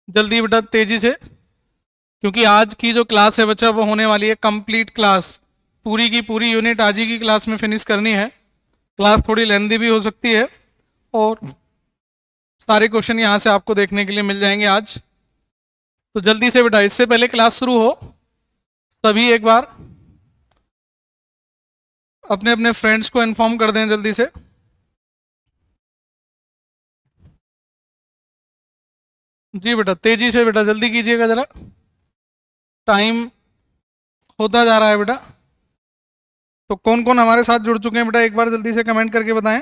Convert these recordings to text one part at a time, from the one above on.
जल्दी बेटा तेजी से, क्योंकि आज की जो क्लास है बच्चा वो होने वाली है कंप्लीट क्लास। पूरी की पूरी यूनिट आज ही की क्लास में फिनिश करनी है। क्लास थोड़ी लेंदी भी हो सकती है और सारे क्वेश्चन यहाँ से आपको देखने के लिए मिल जाएंगे आज। तो जल्दी से बेटा, इससे पहले क्लास शुरू हो सभी एक बार अपने अपने फ्रेंड्स को इन्फॉर्म कर दें जल्दी से। जी बेटा तेजी से बेटा, जल्दी कीजिएगा जरा, टाइम होता जा रहा है बेटा। तो कौन कौन हमारे साथ जुड़ चुके हैं बेटा, एक बार जल्दी से कमेंट करके बताएं।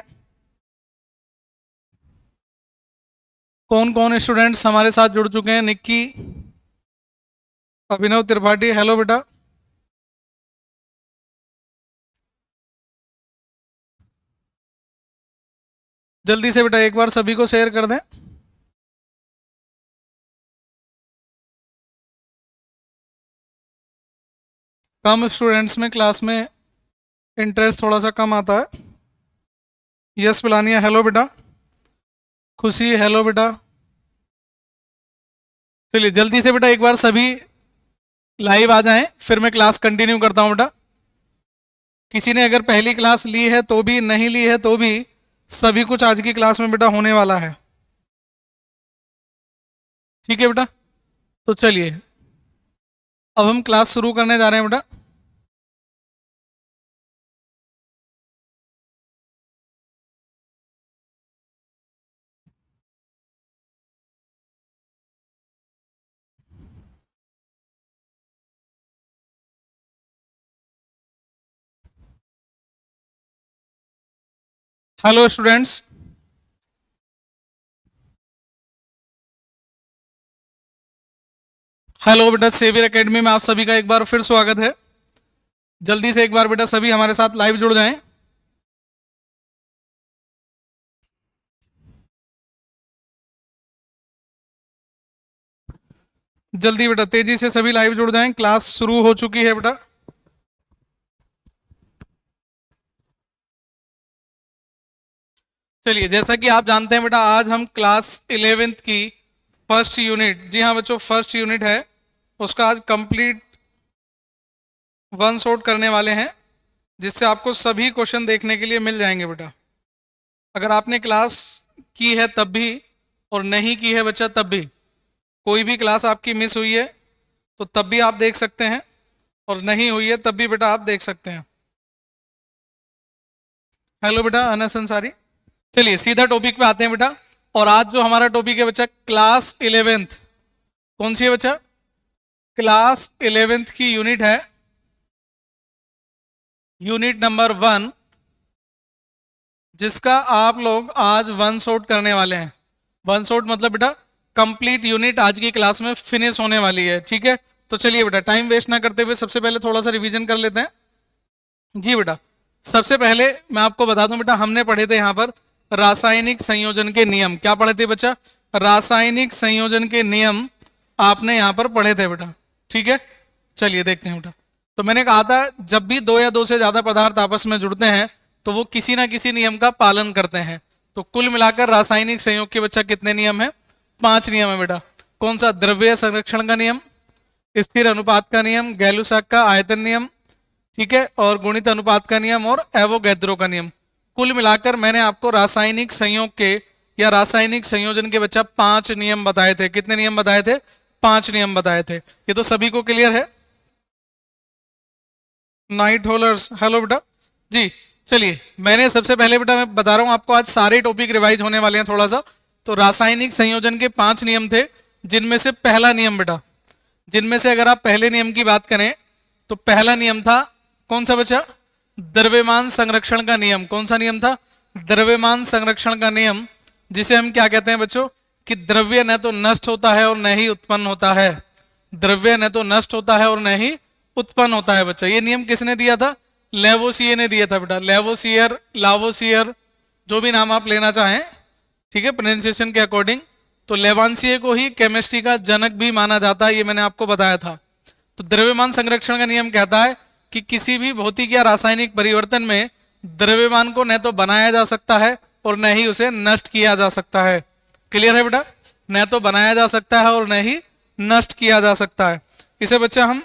कौन कौन स्टूडेंट्स हमारे साथ जुड़ चुके हैं? निक्की, अभिनव त्रिपाठी, हेलो बेटा। जल्दी से बेटा एक बार सभी को शेयर कर दें। कम स्टूडेंट्स में क्लास में इंटरेस्ट थोड़ा सा कम आता है। यस पिलानिया, हेलो बेटा। खुशी, हेलो बेटा। चलिए जल्दी से बेटा एक बार सभी लाइव आ जाएं, फिर मैं क्लास कंटिन्यू करता हूं बेटा। किसी ने अगर पहली क्लास ली है तो भी, नहीं ली है तो भी, सभी कुछ आज की क्लास में बेटा होने वाला है। ठीक है बेटा, तो चलिए अब हम क्लास शुरू करने जा रहे हैं बेटा। हेलो स्टूडेंट्स, हेलो बेटा। सेवियर एकेडमी में आप सभी का एक बार फिर स्वागत है। जल्दी से एक बार बेटा सभी हमारे साथ लाइव जुड़ जाएं। जल्दी बेटा तेजी से सभी लाइव जुड़ जाएं, क्लास शुरू हो चुकी है बेटा। चलिए जैसा कि आप जानते हैं बेटा, आज हम क्लास 11th की फर्स्ट यूनिट, जी हाँ बच्चों फर्स्ट यूनिट है, उसका आज कंप्लीट वन शॉट करने वाले हैं, जिससे आपको सभी क्वेश्चन देखने के लिए मिल जाएंगे बेटा। अगर आपने क्लास की है तब भी और नहीं की है बच्चा तब भी, कोई भी क्लास आपकी मिस हुई है तो तब भी आप देख सकते हैं, और नहीं हुई है तब भी बेटा आप देख सकते हैं। हेलो बेटा अनस अंसारी। चलिए सीधा टॉपिक पे आते हैं बेटा। और आज जो हमारा टॉपिक है बच्चा क्लास 11th, कौन सी है बच्चा? क्लास 11th की यूनिट है, यूनिट नंबर 1, जिसका आप लोग आज वन शॉट करने वाले हैं। वन शॉट मतलब बेटा कंप्लीट यूनिट आज की क्लास में फिनिश होने वाली है। ठीक है, तो चलिए बेटा टाइम वेस्ट ना करते हुए सबसे पहले थोड़ा सा रिवीजन कर लेते हैं। जी बेटा, सबसे पहले मैं आपको बता दूं बेटा, हमने पढ़े थे यहाँ पर रासायनिक संयोजन के नियम। क्या पढ़े थे बच्चा? रासायनिक संयोजन के नियम आपने यहाँ पर पढ़े थे बेटा। ठीक है, चलिए देखते हैं बेटा। तो मैंने कहा था जब भी दो या दो से ज्यादा पदार्थ आपस में जुड़ते हैं तो वो किसी ना किसी नियम का पालन करते हैं। तो कुल मिलाकर रासायनिक संयोग के बच्चा कितने नियम है? 5 नियम है बेटा। कौन सा? द्रव्य संरक्षण का नियम, स्थिर अनुपात का नियम, गैलुसाक का आयतन नियम, ठीक है, और गुणित अनुपात का नियम और एवोगैद्रो का नियम। कुल मिलाकर मैंने आपको रासायनिक संयोग के या रासायनिक संयोजन के बच्चा 5 नियम बताए थे। कितने नियम बताए थे? 5 नियम बताए थे। ये तो सभी को क्लियर है? नाइट होलर्स, हेलो बेटा जी। चलिए मैंने सबसे पहले बेटा मैं बता रहा हूं आपको, आज सारे टॉपिक रिवाइज होने वाले हैं थोड़ा सा। तो रासायनिक संयोजन के 5 नियम थे, जिनमें से पहला नियम बेटा, जिनमें से अगर आप पहले नियम की बात करें तो पहला नियम था कौन सा बच्चा? द्रव्यमान संरक्षण का नियम। कौन सा नियम था? द्रव्यमान संरक्षण का नियम, जिसे हम क्या कहते हैं बच्चों कि द्रव्य न तो नष्ट होता है और न ही उत्पन्न होता है। द्रव्य न तो नष्ट होता है और न ही उत्पन्न होता है बच्चा। ये नियम किसने दिया था? लेवोसियर ने दिया था बेटा। लेवोसियर, लावोसियर, जो भी नाम आप लेना चाहें, ठीक है, प्रोनाउंसिएशन के अकॉर्डिंग। तो लेवांसियर को ही केमिस्ट्री का जनक भी माना जाता है, ये मैंने आपको बताया था। तो द्रव्यमान संरक्षण का नियम कहता है कि किसी भी भौतिक या रासायनिक परिवर्तन में द्रव्यमान को न तो बनाया जा सकता है और न ही उसे नष्ट किया जा सकता है। क्लियर है बेटा? न तो बनाया जा सकता है और न ही नष्ट किया जा सकता है। इसे बच्चा हम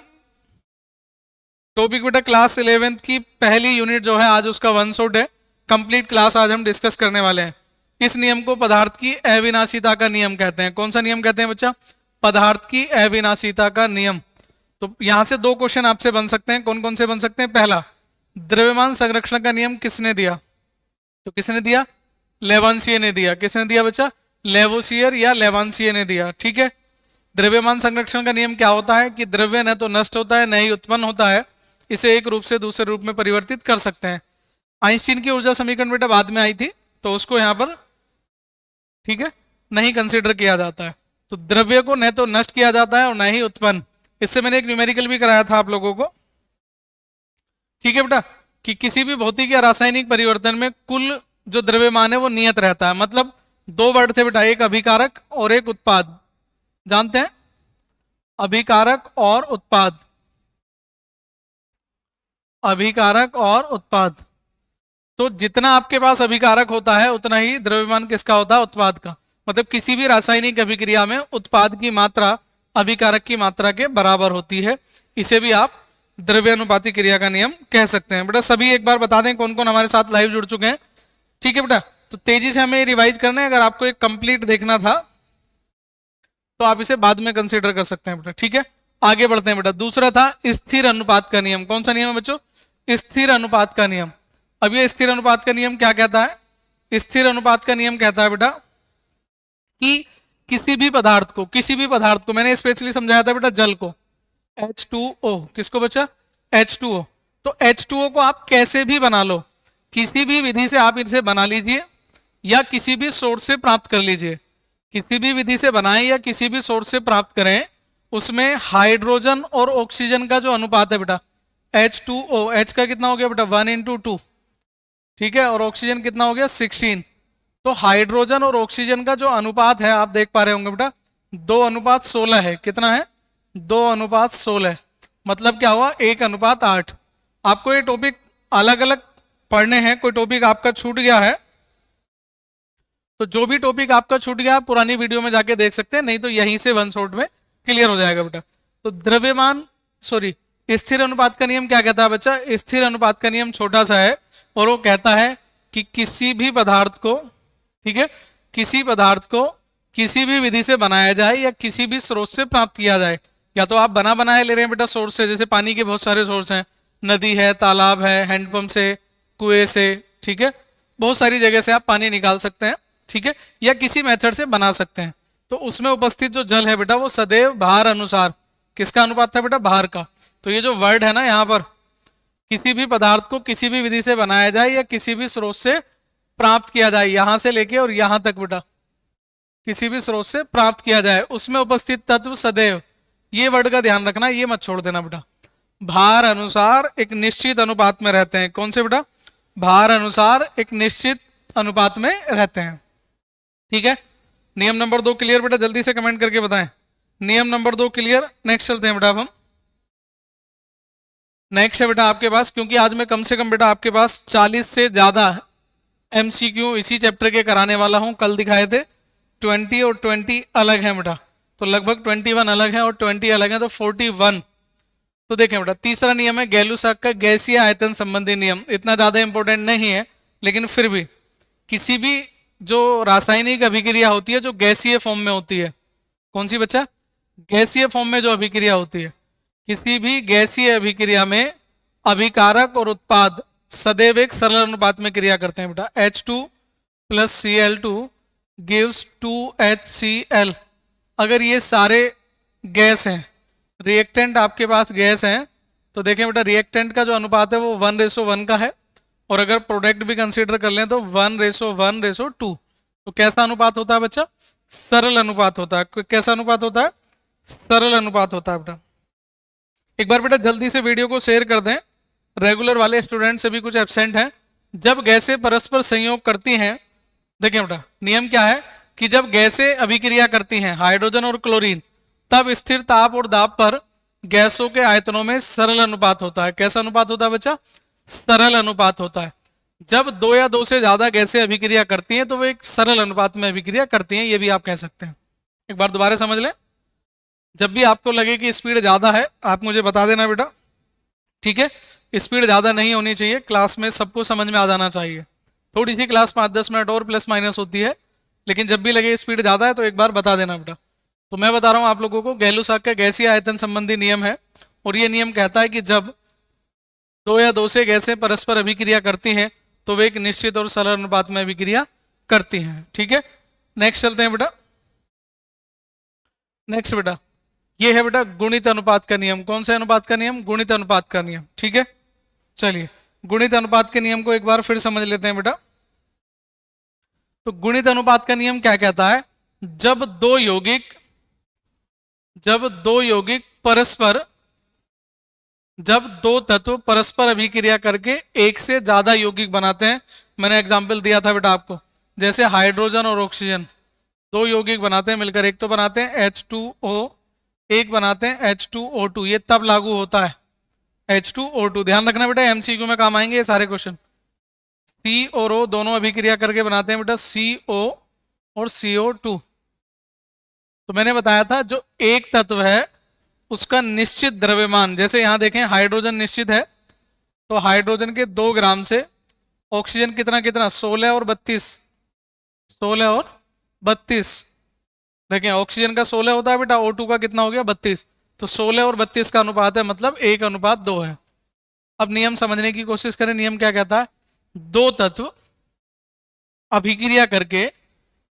टॉपिक बेटा क्लास 11th की पहली यूनिट जो है आज उसका 1 शॉट है, कंप्लीट क्लास आज हम डिस्कस करने वाले हैं। इस नियम को पदार्थ की अविनाशीता का नियम कहते हैं। कौन सा नियम कहते हैं बच्चा? पदार्थ की अविनाशीता का नियम। तो यहां से 2 क्वेश्चन आपसे बन सकते हैं। कौन कौन से बन सकते हैं? पहला, द्रव्यमान संरक्षण का नियम किसने दिया? तो किसने दिया? लेवांसिए ने दिया। किसने दिया बच्चा? लेवोसियर या लेवांसिए ने दिया। ठीक है। द्रव्यमान संरक्षण का नियम क्या होता है कि द्रव्य न तो नष्ट होता है न ही उत्पन्न होता है, इसे एक रूप से दूसरे रूप में परिवर्तित कर सकते हैं। आइंस्टीन की ऊर्जा समीकरण बेटा बाद में आई थी, तो उसको यहां पर ठीक है नहीं कंसीडर किया जाता है। तो द्रव्य को न तो नष्ट किया जाता है और न ही उत्पन्न। इससे मैंने एक न्यूमेरिकल भी कराया था आप लोगों को। ठीक है बेटा, कि किसी भी भौतिक या रासायनिक परिवर्तन में कुल जो द्रव्यमान है वो नियत रहता है। मतलब 2 वर्ड थे बेटा, एक अभिकारक और एक उत्पाद। जानते हैं? अभिकारक और उत्पाद। अभिकारक और उत्पाद। तो जितना आपके पास अभिकारक होता है उतना ही द्रव्यमान किसका होता है? उत्पाद का। मतलब किसी भी रासायनिक अभिक्रिया में उत्पाद की मात्रा अभिकारक की मात्रा के बराबर होती है। इसे भी आप द्रव्यानुपाती क्रिया का नियम कह सकते हैं। बेटा सभी एक बार बता दें कौन कौन हमारे साथ लाइव जुड़ चुके हैं। ठीक है बेटा, तो तेजी से हमें रिवाइज करना है। अगर आपको एक कंप्लीट देखना था तो आप इसे बाद में कंसीडर कर सकते हैं बेटा। ठीक है, आगे बढ़ते हैं बेटा। दूसरा था स्थिर अनुपात का नियम। कौन सा नियम है बच्चों? स्थिर अनुपात का नियम। अब ये स्थिर अनुपात का नियम क्या कहता है? स्थिर अनुपात का नियम कहता है बेटा कि किसी भी पदार्थ को मैंने स्पेशली समझाया था बेटा, जल को, H2O। किसको बच्चा? H2O। तो H2O को आप कैसे भी बना लो, किसी भी विधि से आप इसे बना लीजिए या किसी भी सोर्स से प्राप्त कर लीजिए। किसी भी विधि से बनाएं या किसी भी सोर्स से प्राप्त करें, उसमें हाइड्रोजन और ऑक्सीजन का जो अनुपात है बेटा H2O, H का कितना हो गया बेटा? 1:2। ठीक है, और ऑक्सीजन कितना हो गया? 16। तो हाइड्रोजन और ऑक्सीजन का जो अनुपात है आप देख पा रहे होंगे बेटा 2:16 है। कितना है? 2:16। मतलब क्या हुआ? 1:8। आपको ये टॉपिक अलग अलग पढ़ने हैं। कोई टॉपिक आपका छूट गया है तो जो भी टॉपिक आपका छूट गया आप पुरानी वीडियो में जाके देख सकते हैं, नहीं तो यहीं से 1 शॉट में क्लियर हो जाएगा बेटा। तो द्रव्यमान स्थिर अनुपात का नियम क्या कहता है बच्चा? स्थिर अनुपात का नियम छोटा सा है और वो कहता है कि किसी भी पदार्थ को, ठीक है, किसी पदार्थ को किसी भी विधि से बनाया जाए या किसी भी स्रोत से प्राप्त किया जाए। या तो आप बना बनाए ले रहे हैं बेटा सोर्स से, जैसे पानी के बहुत सारे सोर्स हैं, नदी है, तालाब है, हैंडपंप से, कुएं से, ठीक है, बहुत सारी जगह से आप पानी निकाल सकते हैं। ठीक है, या किसी मेथड से बना सकते हैं। तो उसमें उपस्थित जो जल है बेटा वो सदैव भार अनुसार, किसका अनुपात था बेटा? भार का। तो ये जो वर्ड है ना यहाँ पर, किसी भी पदार्थ को किसी भी विधि से बनाया जाए या किसी भी स्रोत से प्राप्त किया जाए, यहां से लेके और यहां तक बेटा किसी भी स्रोत से प्राप्त किया जाए, उसमें उपस्थित तत्व सदैव, ये वर्ड का ध्यान रखना, ये मत छोड़ देना बेटा, भार अनुसार एक निश्चित अनुपात में रहते हैं। कौन से बेटा? भार अनुसार एक निश्चित अनुपात में रहते हैं। ठीक है, नियम नंबर 2 क्लियर बेटा? जल्दी से कमेंट करके बताएं। नियम नंबर 2 क्लियर? नेक्स्ट चलते हैं बेटा। अब हम नेक्स्ट है बेटा आपके पास, क्योंकि आज मैं कम से कम बेटा आपके पास 40 से ज्यादा MCQ इसी चैप्टर के कराने वाला हूं। कल दिखाए थे 20 और 20 अलग है बेटा, तो लगभग 21 अलग है और 20 अलग है, तो 41। तो देखें बेटा, तीसरा नियम है गैलुसाक का गैसीय आयतन संबंधी नियम। इतना ज्यादा इंपॉर्टेंट नहीं है, लेकिन फिर भी किसी भी जो रासायनिक अभिक्रिया होती है जो गैसीय फॉर्म में होती है, कौन सी बच्चा? गैसीय फॉर्म में जो अभिक्रिया होती है, किसी भी गैसीय अभिक्रिया में अभिकारक और उत्पाद सदैव एक सरल अनुपात में क्रिया करते हैं बेटा। H2 + Cl2 gives 2HCl। अगर ये सारे गैस हैं, रिएक्टेंट आपके पास गैस हैं, तो देखें बेटा रिएक्टेंट का जो अनुपात है वो 1:1 का है, और अगर प्रोडक्ट भी कंसीडर कर लें तो 1:1:2। तो कैसा अनुपात होता है बच्चा? सरल अनुपात होता है। कैसा अनुपात होता है? सरल अनुपात होता है बेटा। एक बार बेटा जल्दी से वीडियो को शेयर कर दें, रेगुलर वाले स्टूडेंट से भी कुछ एब्सेंट हैं। जब गैसें परस्पर संयोग करती हैं, देखें बेटा नियम क्या है कि जब गैसें अभिक्रिया करती हैं हाइड्रोजन और क्लोरीन, तब स्थिर ताप और दाब पर गैसों के आयतनों में सरल अनुपात होता है। कैसा अनुपात होता है बच्चा? सरल अनुपात होता है। जब 2 या 2 से ज्यादा गैसें अभिक्रिया करती हैं तो वो एक सरल अनुपात में अभिक्रिया करती हैं, ये भी आप कह सकते हैं। एक बार दोबारा समझ लें। जब भी आपको लगे कि स्पीड ज़्यादा है आप मुझे बता देना बेटा, ठीक है। स्पीड ज़्यादा नहीं होनी चाहिए, क्लास में सबको समझ में आ जाना चाहिए। थोड़ी सी क्लास 5-10 मिनट और प्लस माइनस होती है, लेकिन जब भी लगे स्पीड ज़्यादा है तो एक बार बता देना बेटा। तो मैं बता रहा हूँ आप लोगों को, गैलुसाक का गैसीय आयतन संबंधी नियम है, और ये नियम कहता है कि जब दो या दो से गैसें परस्पर अभिक्रिया करती हैं तो वे एक निश्चित और सरल अनुपात में अभिक्रिया करती हैं, ठीक है। नेक्स्ट चलते हैं बेटा। नेक्स्ट बेटा, ये है बेटा गुणित अनुपात का नियम। कौन सा अनुपात का नियम? गुणित अनुपात का नियम, ठीक है। चलिए गुणित अनुपात के नियम को एक बार फिर समझ लेते हैं बेटा। तो गुणित अनुपात का नियम क्या कहता है? जब दो यौगिक परस्पर, जब दो तत्व परस्पर अभिक्रिया करके एक से ज्यादा यौगिक बनाते हैं, मैंने एग्जांपल दिया था बेटा आपको, जैसे हाइड्रोजन और ऑक्सीजन, दो यौगिक बनाते हैं मिलकर, एक तो बनाते हैं H2O, एक बनाते हैं H2O2, ये तब लागू होता है H2O2। ध्यान रखना बेटा, एमसीक्यू में काम आएंगे ये सारे क्वेश्चन। C और O दोनों अभिक्रिया करके बनाते हैं बेटा CO और CO2। तो मैंने बताया था जो एक तत्व है उसका निश्चित द्रव्यमान, जैसे यहां देखें हाइड्रोजन निश्चित है, तो हाइड्रोजन के 2 ग्राम से ऑक्सीजन कितना कितना 16 और 32, 16 और 32। देखें ऑक्सीजन का 16 होता है बेटा, O2 का कितना हो गया 32, तो 16 और 32 का अनुपात है, मतलब 1:2 है। अब नियम समझने की कोशिश करें। नियम क्या कहता है? दो तत्व अभिक्रिया करके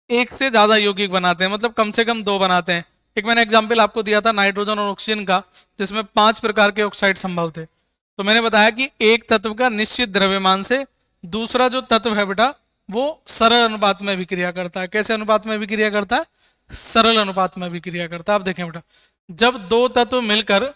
एक से ज्यादा यौगिक बनाते हैं, मतलब कम से कम 2 बनाते हैं। एक मैंने एग्जाम्पल आपको दिया था नाइट्रोजन और ऑक्सीजन का, जिसमें 5 प्रकार के ऑक्साइड संभव थे। तो मैंने बताया कि एक तत्व का निश्चित द्रव्यमान से दूसरा जो तत्व है बेटा वो सरल अनुपात में अभिक्रिया करता है। कैसे अनुपात में अभिक्रिया करता है? सरल अनुपात में अभिक्रिया करता है। आप देखें बेटा, जब दो तत्व मिलकर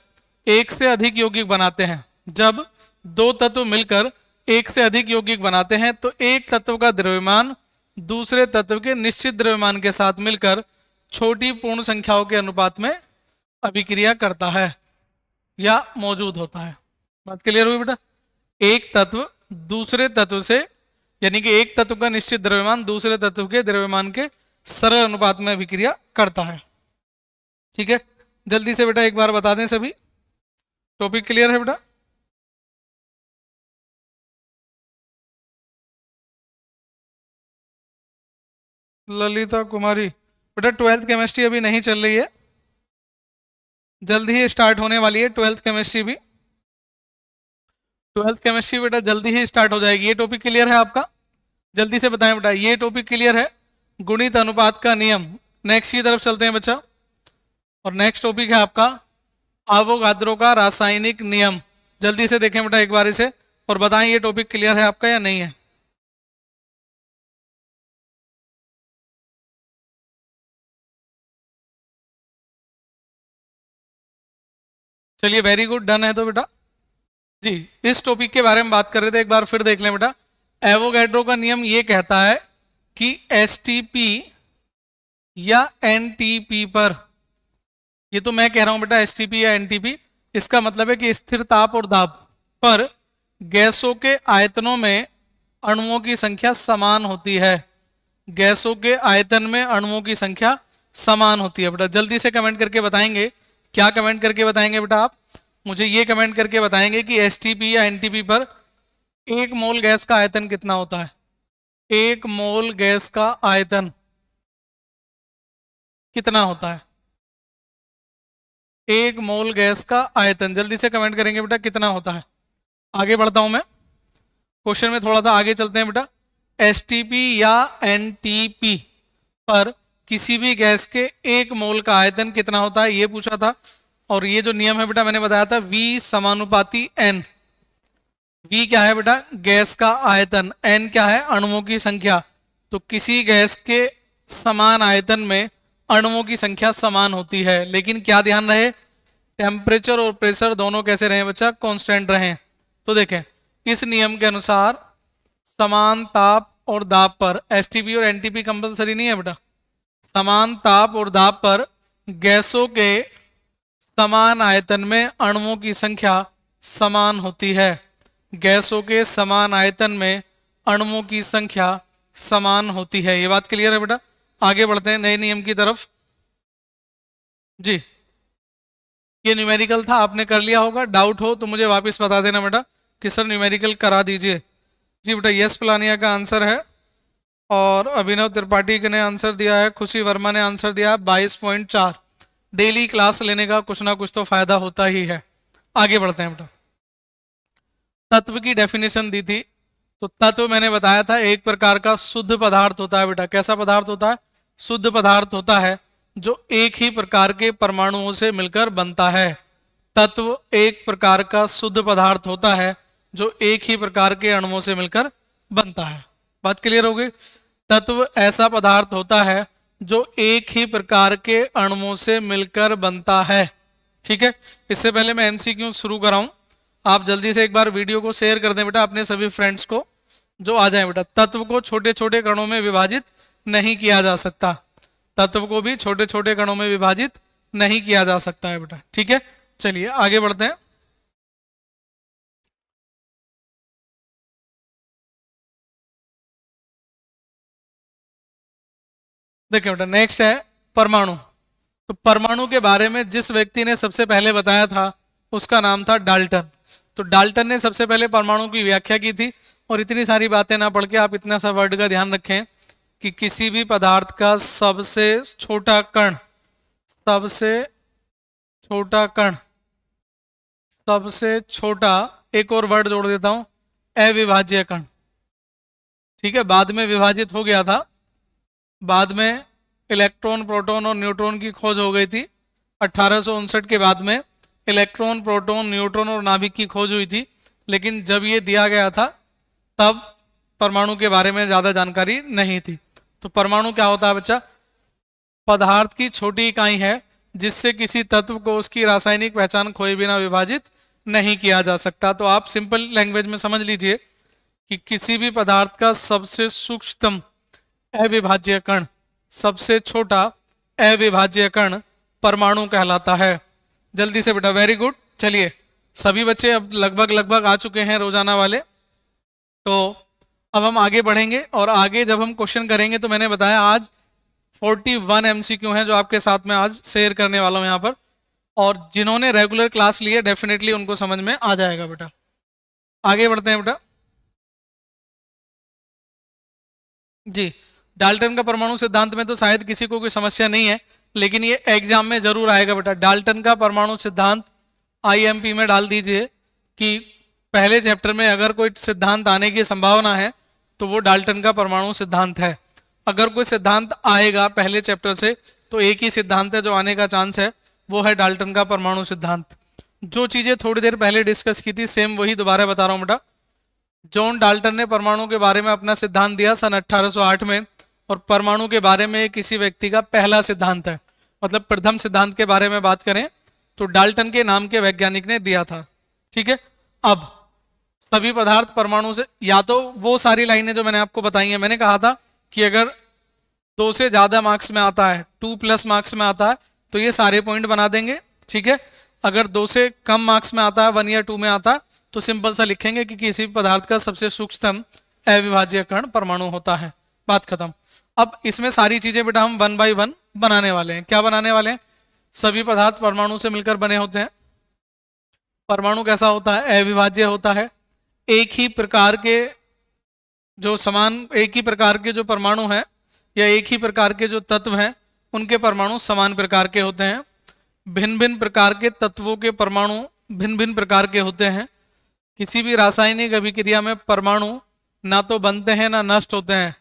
एक से अधिक यौगिक बनाते हैं, जब दो तत्व मिलकर एक से अधिक यौगिक बनाते हैं तो एक तत्व का द्रव्यमान दूसरे तत्व के निश्चित द्रव्यमान के साथ मिलकर छोटी पूर्ण संख्याओं के अनुपात में अभिक्रिया करता है या मौजूद होता है। बात क्लियर हुई बेटा? एक तत्व दूसरे तत्व से, यानी कि एक तत्व का निश्चित द्रव्यमान दूसरे तत्व के द्रव्यमान के सरल अनुपात में अभिक्रिया करता है, ठीक है। जल्दी से बेटा एक बार बता दें सभी, टॉपिक क्लियर है बेटा? ललिता कुमारी, बेटा 12th केमिस्ट्री अभी नहीं चल रही है, जल्दी ही स्टार्ट होने वाली है 12th केमिस्ट्री भी। 12th केमिस्ट्री बेटा जल्दी ही स्टार्ट हो जाएगी। ये टॉपिक क्लियर है आपका? जल्दी से बताएं बेटा, ये टॉपिक क्लियर है? गुणित अनुपात का नियम। नेक्स्ट की तरफ चलते हैं बच्चा, और नेक्स्ट टॉपिक है आपका अवोगाद्रो का रासायनिक नियम। जल्दी से देखें बेटा एक बार इसे और बताएं ये टॉपिक क्लियर है आपका या नहीं है। चलिए वेरी गुड, डन है तो बेटा जी। इस टॉपिक के बारे में बात कर रहे थे, एक बार फिर देख लें बेटा। एवोगैड्रो का नियम ये कहता है कि एसटीपी या एनटीपी पर, ये तो मैं कह रहा हूं बेटा एसटीपी या एनटीपी, इसका मतलब है कि स्थिर ताप और दाब पर गैसों के आयतनों में अणुओं की संख्या समान होती है। गैसों के आयतन में अणुओं की संख्या समान होती है बेटा। जल्दी से कमेंट करके बताएंगे, क्या कमेंट करके बताएंगे बेटा आप? मुझे ये कमेंट करके बताएंगे कि एसटीपी या एनटीपी पर 1 मोल गैस का आयतन कितना होता है। 1 मोल गैस का आयतन कितना होता है? 1 मोल गैस का आयतन, जल्दी से कमेंट करेंगे बेटा कितना होता है। आगे बढ़ता हूं मैं, क्वेश्चन में थोड़ा सा आगे चलते हैं बेटा। एसटीपी या एनटीपी पर किसी भी गैस के 1 मोल का आयतन कितना होता है, ये पूछा था। और ये जो नियम है बेटा मैंने बताया था V समानुपाती N। V क्या है बेटा? गैस का आयतन। N क्या है? अणुओं की संख्या। तो किसी गैस के समान आयतन में अणुओं की संख्या समान होती है, लेकिन क्या ध्यान रहे, टेम्परेचर और प्रेशर दोनों कैसे रहे बच्चा? कांस्टेंट रहें। तो देखें इस नियम के अनुसार समान ताप और दाब पर, एसटीपी और एनटीपी कंपलसरी नहीं है बेटा, समान ताप और दाब पर गैसों के समान आयतन में अणुओं की संख्या समान होती है। गैसों के समान आयतन में अणुओं की संख्या समान होती है। ये बात क्लियर है बेटा? आगे बढ़ते हैं नए नियम की तरफ। जी, ये न्यूमेरिकल था, आपने कर लिया होगा। डाउट हो तो मुझे वापस बता देना बेटा कि सर न्यूमेरिकल करा दीजिए। जी बेटा, यस पलानिया का आंसर है। और अभिनव त्रिपाठी ने आंसर दिया है, खुशी वर्मा ने आंसर दिया है 22.4। डेली क्लास लेने का कुछ ना कुछ तो फायदा होता ही है। आगे बढ़ते हैं बेटा। तत्व की डेफिनेशन दी थी, तो तत्व मैंने बताया था एक प्रकार का शुद्ध पदार्थ होता है बेटा। कैसा पदार्थ होता है? शुद्ध पदार्थ होता है जो एक ही प्रकार के परमाणुओं से मिलकर बनता है। तत्व एक प्रकार का शुद्ध पदार्थ होता है जो एक ही प्रकार के अणुओं से मिलकर बनता है। बात क्लियर हो गई? तत्व ऐसा पदार्थ होता है जो एक ही प्रकार के अणुओं से मिलकर बनता है। ठीक है, इससे पहले मैं एमसीक्यू शुरू कराऊं, आप जल्दी से एक बार वीडियो को शेयर कर दें बेटा अपने सभी फ्रेंड्स को, जो आ जाए बेटा। तत्व को छोटे छोटे कणों में विभाजित नहीं किया जा सकता। तत्व को भी छोटे छोटे कणों में विभाजित नहीं किया जा सकता है बेटा। ठीक है, चलिए आगे बढ़ते हैं। देखिए बेटा, नेक्स्ट है परमाणु। तो परमाणु के बारे में जिस व्यक्ति ने सबसे पहले बताया था उसका नाम था डाल्टन। तो डाल्टन ने सबसे पहले परमाणु की व्याख्या की थी। और इतनी सारी बातें ना पढ़ के आप इतना सा वर्ड का ध्यान रखें कि किसी भी पदार्थ का सबसे छोटा कण, सबसे छोटा कण, सबसे छोटा, एक और वर्ड जोड़ देता हूं, अविभाज्य कण। ठीक है, बाद में विभाजित हो गया था, बाद में इलेक्ट्रॉन, प्रोटॉन और न्यूट्रॉन की खोज हो गई थी। 1859 के बाद में इलेक्ट्रॉन, प्रोटॉन, न्यूट्रॉन और नाभिक की खोज हुई थी। लेकिन जब ये दिया गया था तब परमाणु के बारे में ज्यादा जानकारी नहीं थी। तो परमाणु क्या होता है बच्चा? पदार्थ की छोटी इकाई है जिससे किसी तत्व को उसकी रासायनिक पहचान खोए बिना विभाजित नहीं किया जा सकता। तो आप सिंपल लैंग्वेज में समझ लीजिए कि किसी भी पदार्थ का सबसे सूक्ष्मतम अविभाज्य कण, सबसे छोटा अविभाज्य कण परमाणु कहलाता है। जल्दी से बेटा, वेरी गुड। चलिए, सभी बच्चे अब लगभग आ चुके हैं रोजाना वाले। तो अब हम आगे बढ़ेंगे और आगे जब हम क्वेश्चन करेंगे तो मैंने बताया आज 41 एमसीक्यू हैं जो आपके साथ में आज शेयर करने वाला हूं यहाँ पर। और जिन्होंने रेगुलर क्लास ली है डेफिनेटली उनको समझ में आ जाएगा बेटा। आगे बढ़ते हैं बेटा। जी, डाल्टन का परमाणु सिद्धांत में तो शायद किसी को कोई समस्या नहीं है, लेकिन ये एग्जाम में जरूर आएगा बेटा। डाल्टन का परमाणु सिद्धांत आईएमपी में डाल दीजिए कि पहले चैप्टर में अगर कोई सिद्धांत आने की संभावना है तो वो डाल्टन का परमाणु सिद्धांत है। अगर कोई सिद्धांत आएगा पहले चैप्टर से तो एक ही सिद्धांत है जो आने का चांस है, वो है डाल्टन का परमाणु सिद्धांत। जो चीजें थोड़ी देर पहले डिस्कस की थी सेम वही दोबारा बता रहा हूं बेटा। जॉन डाल्टन ने परमाणु के बारे में अपना सिद्धांत दिया सन 1808 में। और परमाणु के बारे में किसी व्यक्ति का पहला सिद्धांत है, मतलब प्रथम सिद्धांत के बारे में बात करें तो डाल्टन के नाम के वैज्ञानिक ने दिया था। ठीक है, अब सभी पदार्थ परमाणु से, या तो वो सारी लाइनें जो मैंने आपको बताई हैं, मैंने कहा था कि अगर 2 से ज्यादा मार्क्स में आता है, 2+ मार्क्स में आता है तो ये सारे पॉइंट बना देंगे। ठीक है, अगर 2 से कम मार्क्स में आता है, 1 या 2 में आता है, तो सिंपल सा लिखेंगे कि किसी पदार्थ का सबसे सूक्ष्मतम अविभाज्य कण परमाणु होता है। बात खत्म। अब इसमें सारी चीजें बेटा हम 1 बाय 1 बनाने वाले हैं। क्या बनाने वाले हैं? सभी पदार्थ परमाणु से मिलकर बने होते हैं। परमाणु कैसा होता है? अविभाज्य होता है। एक ही प्रकार के एक ही प्रकार के जो परमाणु हैं या एक ही प्रकार के जो तत्व हैं उनके परमाणु समान प्रकार के होते हैं। भिन्न भिन्न प्रकार के तत्वों के परमाणु भिन्न भिन्न प्रकार के होते हैं। किसी भी रासायनिक अभिक्रिया में परमाणु ना तो बनते हैं ना नष्ट होते हैं,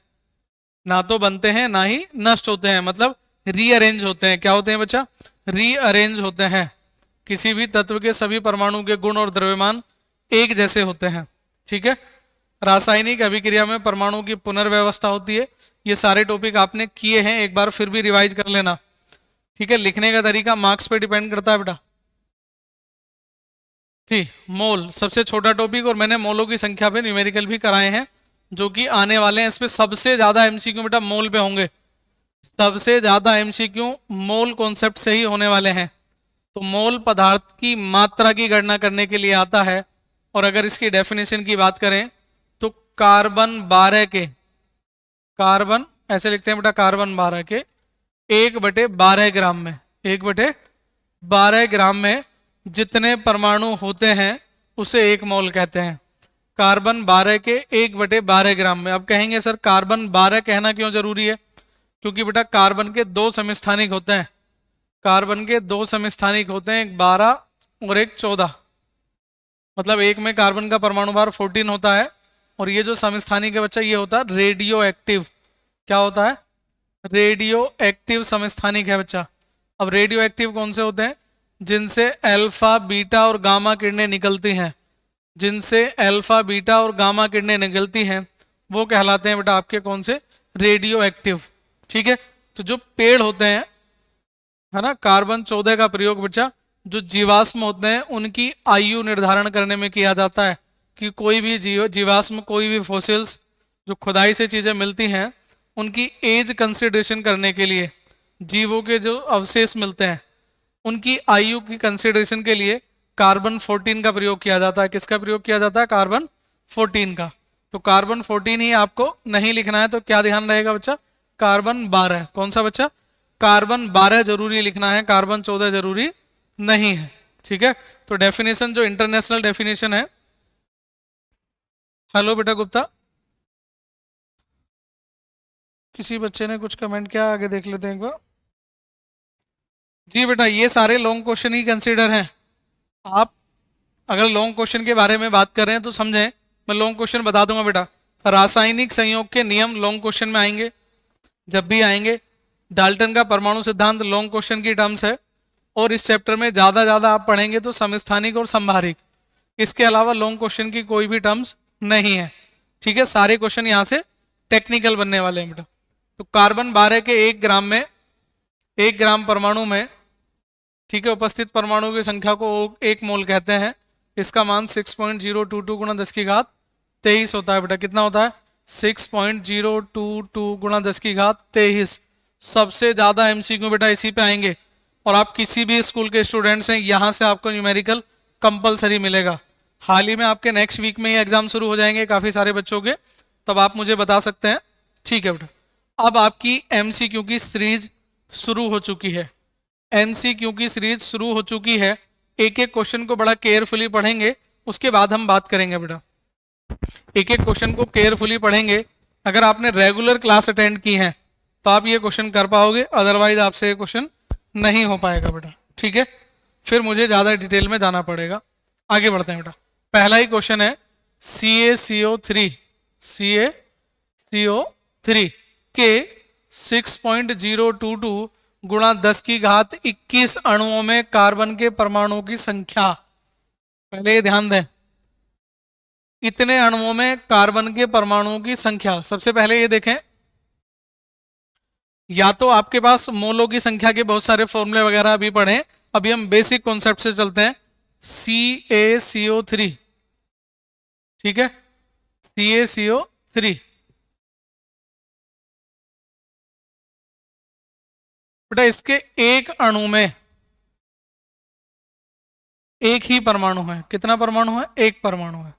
ना तो बनते हैं ना ही नष्ट होते हैं, मतलब रीअरेंज होते हैं। क्या होते हैं बच्चा? रीअरेंज होते हैं। किसी भी तत्व के सभी परमाणु के गुण और द्रव्यमान एक जैसे होते हैं। ठीक है, रासायनिक अभिक्रिया में परमाणु की पुनर्व्यवस्था होती है। ये सारे टॉपिक आपने किए हैं, एक बार फिर भी रिवाइज कर लेना। ठीक है, लिखने का तरीका मार्क्स पे डिपेंड करता है बेटा। जी, मोल सबसे छोटा टॉपिक, और मैंने मोलों की संख्या पे न्यूमेरिकल भी कराए हैं जो कि आने वाले हैं। इसमें सबसे ज्यादा एमसीक्यू बेटा मोल पे होंगे। सबसे ज्यादा एमसीक्यू मोल कॉन्सेप्ट से ही होने वाले हैं। तो मोल पदार्थ की मात्रा की गणना करने के लिए आता है। और अगर इसकी डेफिनेशन की बात करें तो कार्बन 12 के, कार्बन ऐसे लिखते हैं बेटा, कार्बन 12 के 1/12 ग्राम में, 1/12 ग्राम में जितने परमाणु होते हैं उसे 1 मोल कहते हैं। कार्बन 12 के 1/12 ग्राम में। अब कहेंगे सर कार्बन 12 कहना क्यों जरूरी है? क्योंकि बेटा कार्बन के 2 समस्थानिक होते हैं। कार्बन के 2 समस्थानिक होते हैं, एक 12 और एक 14। मतलब एक में कार्बन का परमाणु भार 14 होता है और ये जो समस्थानिक है बच्चा ये होता है रेडियो एक्टिव। क्या होता है? रेडियो एक्टिव समस्थानिक है बच्चा। अब रेडियो एक्टिव कौन से होते हैं? जिनसे अल्फा बीटा और गामा किरणें निकलती हैं। जिनसे अल्फा बीटा और गामा किरणें निकलती हैं वो कहलाते हैं बेटा आपके कौन से? Radio active. ठीक है, तो जो पेड़ होते हैं है ना, कार्बन 14 का प्रयोग बच्चा जो जीवाश्म होते हैं उनकी आयु निर्धारण करने में किया जाता है कि कोई भी जीवाश्म, कोई भी फॉसिल्स जो खुदाई से चीजें मिलती हैं उनकी एज कंसिडरेशन करने के लिए, जीवों के जो अवशेष मिलते हैं उनकी आयु की कंसिडरेशन के लिए कार्बन 14 का प्रयोग किया जाता है। किसका प्रयोग किया जाता है? कार्बन 14 का। तो कार्बन 14 ही आपको नहीं लिखना है, तो क्या ध्यान रहेगा बच्चा? कार्बन 12। कौन सा बच्चा? कार्बन 12 जरूरी लिखना है, कार्बन 14 जरूरी नहीं है। ठीक है, तो डेफिनेशन जो इंटरनेशनल डेफिनेशन है। हेलो बेटा गुप्ता, किसी बच्चे ने कुछ कमेंट किया, आगे देख लेते हैं एक बार। जी बेटा ये सारे लॉन्ग क्वेश्चन ही कंसीडर हैं। आप अगर लॉन्ग क्वेश्चन के बारे में बात कर रहे हैं तो समझें, मैं लॉन्ग क्वेश्चन बता दूंगा बेटा। रासायनिक संयोग के नियम लॉन्ग क्वेश्चन में आएंगे, जब भी आएंगे। डाल्टन का परमाणु सिद्धांत लॉन्ग क्वेश्चन की टर्म्स है। और इस चैप्टर में ज्यादा आप पढ़ेंगे तो समस्थानिक और संभारिक, इसके अलावा लॉन्ग क्वेश्चन की कोई भी टर्म्स नहीं है। ठीक है, सारे क्वेश्चन यहाँ से टेक्निकल बनने वाले हैं बेटा। तो कार्बन 12 के 1 ग्राम में, 1 ग्राम परमाणु में, ठीक है, उपस्थित परमाणु की संख्या को 1 मोल कहते हैं। इसका मान 6.022 गुणा 10 की घात 23 होता है बेटा। कितना होता है? 6.022 गुणा 10 की घात 23। सबसे ज्यादा एमसीक्यू बेटा इसी पे आएंगे। और आप किसी भी स्कूल के स्टूडेंट्स हैं, यहाँ से आपको न्यूमेरिकल कंपलसरी मिलेगा। हाल ही में आपके नेक्स्ट वीक में ही एग्जाम शुरू हो जाएंगे काफी सारे बच्चों के, तब आप मुझे बता सकते हैं। ठीक है बेटा, अब आपकी एमसीक्यू की सीरीज शुरू हो चुकी है। एमसीक्यू की सीरीज शुरू हो चुकी है। एक एक क्वेश्चन को बड़ा केयरफुली पढ़ेंगे, उसके बाद हम बात करेंगे बेटा। एक एक क्वेश्चन को केयरफुली पढ़ेंगे। अगर आपने रेगुलर क्लास अटेंड की है तो आप ये क्वेश्चन कर पाओगे, अदरवाइज आपसे ये क्वेश्चन नहीं हो पाएगा बेटा। ठीक है, फिर मुझे ज्यादा डिटेल में जाना पड़ेगा। आगे बढ़ते हैं बेटा। पहला ही क्वेश्चन है CaCO3 के 6.022 गुणा 10 की घात 21 अणुओं में कार्बन के परमाणुओं की संख्या। पहले ध्यान दें, इतने अणुओं में कार्बन के परमाणुओं की संख्या। सबसे पहले ये देखें, या तो आपके पास मोलों की संख्या के बहुत सारे फॉर्मूले वगैरह अभी पढ़े, अभी हम बेसिक कॉन्सेप्ट से चलते हैं। CaCO3, ठीक है, CaCO3 बेटा इसके एक अणु में एक ही परमाणु है। कितना परमाणु है? एक परमाणु है।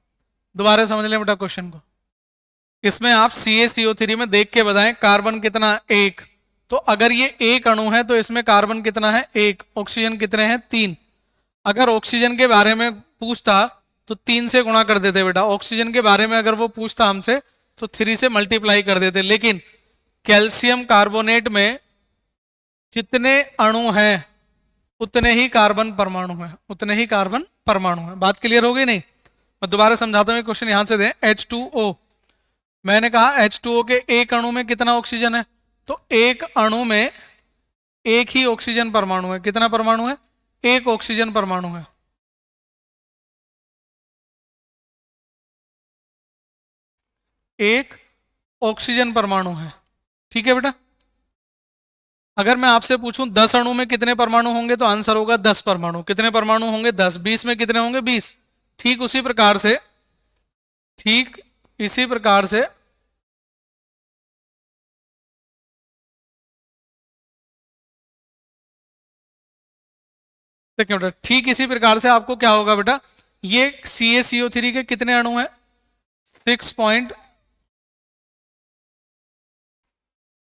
दोबारा समझ लें बेटा क्वेश्चन को। इसमें आप CaCO3 में देख के बताएं कार्बन कितना? एक। तो अगर ये एक अणु है तो इसमें कार्बन कितना है? एक। ऑक्सीजन कितने हैं? 3। अगर ऑक्सीजन के बारे में पूछता तो 3 से गुणा कर देते बेटा। ऑक्सीजन के बारे में अगर वो पूछता हमसे तो 3 से मल्टीप्लाई कर देते। लेकिन कैल्शियम कार्बोनेट में जितने अणु हैं उतने ही कार्बन परमाणु है, उतने ही कार्बन परमाणु है। बात क्लियर हो गई नहीं? मैं दोबारा समझाता हूँ, क्वेश्चन यहां से दें। H2O, मैंने कहा H2O के एक अणु में कितना ऑक्सीजन है? तो एक अणु में एक ही ऑक्सीजन परमाणु है। कितना परमाणु है? एक ऑक्सीजन परमाणु है। एक ऑक्सीजन परमाणु है। ठीक है बेटा, अगर मैं आपसे पूछूं 10 अणु में कितने परमाणु होंगे तो आंसर होगा 10 परमाणु। कितने परमाणु होंगे? 10। 20 में कितने होंगे? 20। ठीक उसी प्रकार से, ठीक इसी प्रकार से देखिए बेटा, ठीक इसी प्रकार से आपको क्या होगा बेटा, ये CaCO3 के कितने अणु हैं? 6 पॉइंट,